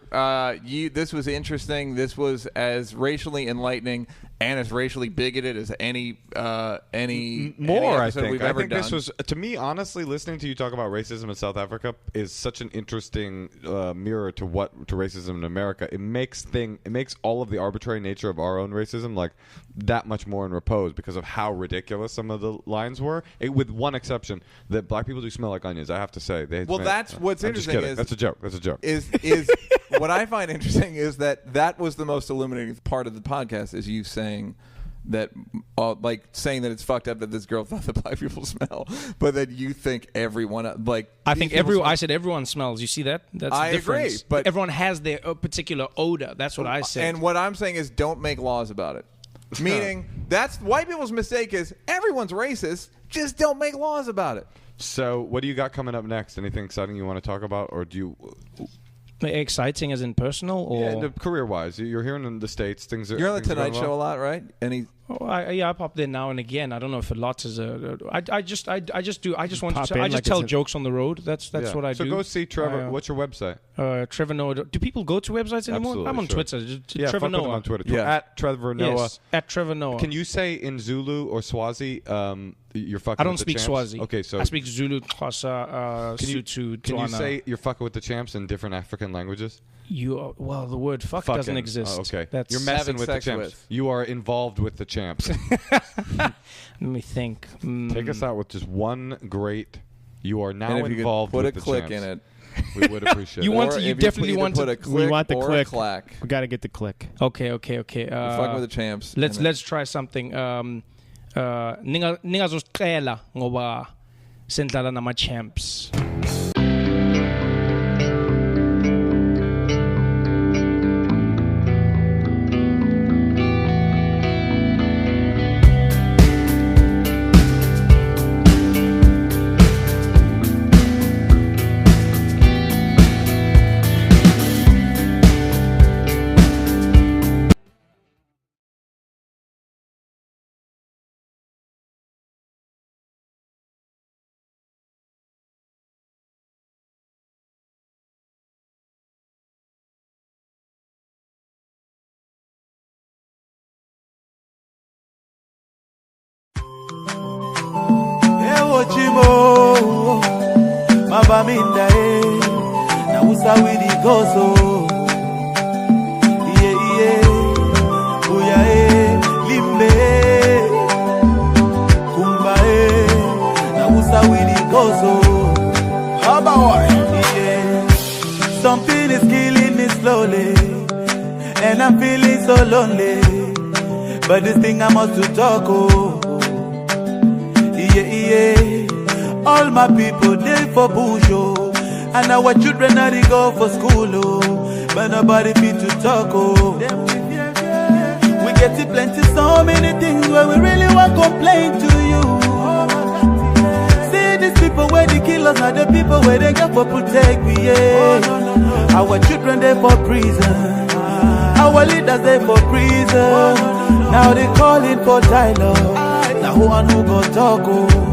this was interesting. This was as racially enlightening and as racially bigoted as any I think. we've ever done. This was, to me, honestly, listening to you talk about racism in South Africa is such an interesting mirror to racism in America. It makes all of the arbitrary nature of our own racism like that much more in repose because of how ridiculous some of the lines were. With one exception, that black people do smell like onions. I have to say. That's what's I'm interesting. Just kidding. That's a joke. That's a joke. Is what I find interesting is that was the most illuminating part of the podcast is you saying that saying that it's fucked up that this girl thought that black people smell, but that you think everyone I said everyone smells. You see that? That's I the difference. agree, but everyone has their particular odor. That's what I said. And what I'm saying is don't make laws about it. Meaning that's white people's mistake is everyone's racist. Just don't make laws about it. So, what do you got coming up next? Anything exciting you want to talk about, or do you? Exciting as in personal, or career-wise? You're here in the States. You're on the Tonight Show a lot, right? I pop there now and again. I don't know if a lot is I just tell jokes on the road. That's what I do. So go see Trevor. What's your website? Trevor Noah. Do people go to websites anymore? Absolutely, I'm on Twitter. Trevor Noah on Twitter. Yeah. At Trevor Noah. Yes, at Trevor Noah. Can you say in Zulu or Swazi? You're fucking. I don't with speak the champs? Swazi. Okay, so I speak Zulu, Xhosa, Sotho. Can you say you're fucking with the champs in different African languages? The word fuck doesn't exist. Oh, okay. That's you're messing with the champs. You are involved with the champs. Let me think. Take us out with just one great. You are now and if involved you could with put a the click champs. in it. We would appreciate it. You definitely want to put a click. We want the or click. A clack. We got to get the click. Okay. Fuck with the champs. Let's try something. Ningazosicela ngoba sendlala nama champs. Chimo Mabaminda na usawidi gozo Uya limbe Kumba na usawidi gozo Something is killing me slowly And I'm feeling so lonely But this thing I must to talk All my people, they for bush, oh. And our children are they go for school, oh. But nobody fit to talk, oh. We get it plenty, so many things where we really want to complain to you. See these people where they kill us, not the people where they got for protect me, yeah. Our children, they for prison. Our leaders, they for prison. Now they calling for dialogue. Now who and who go talk, oh.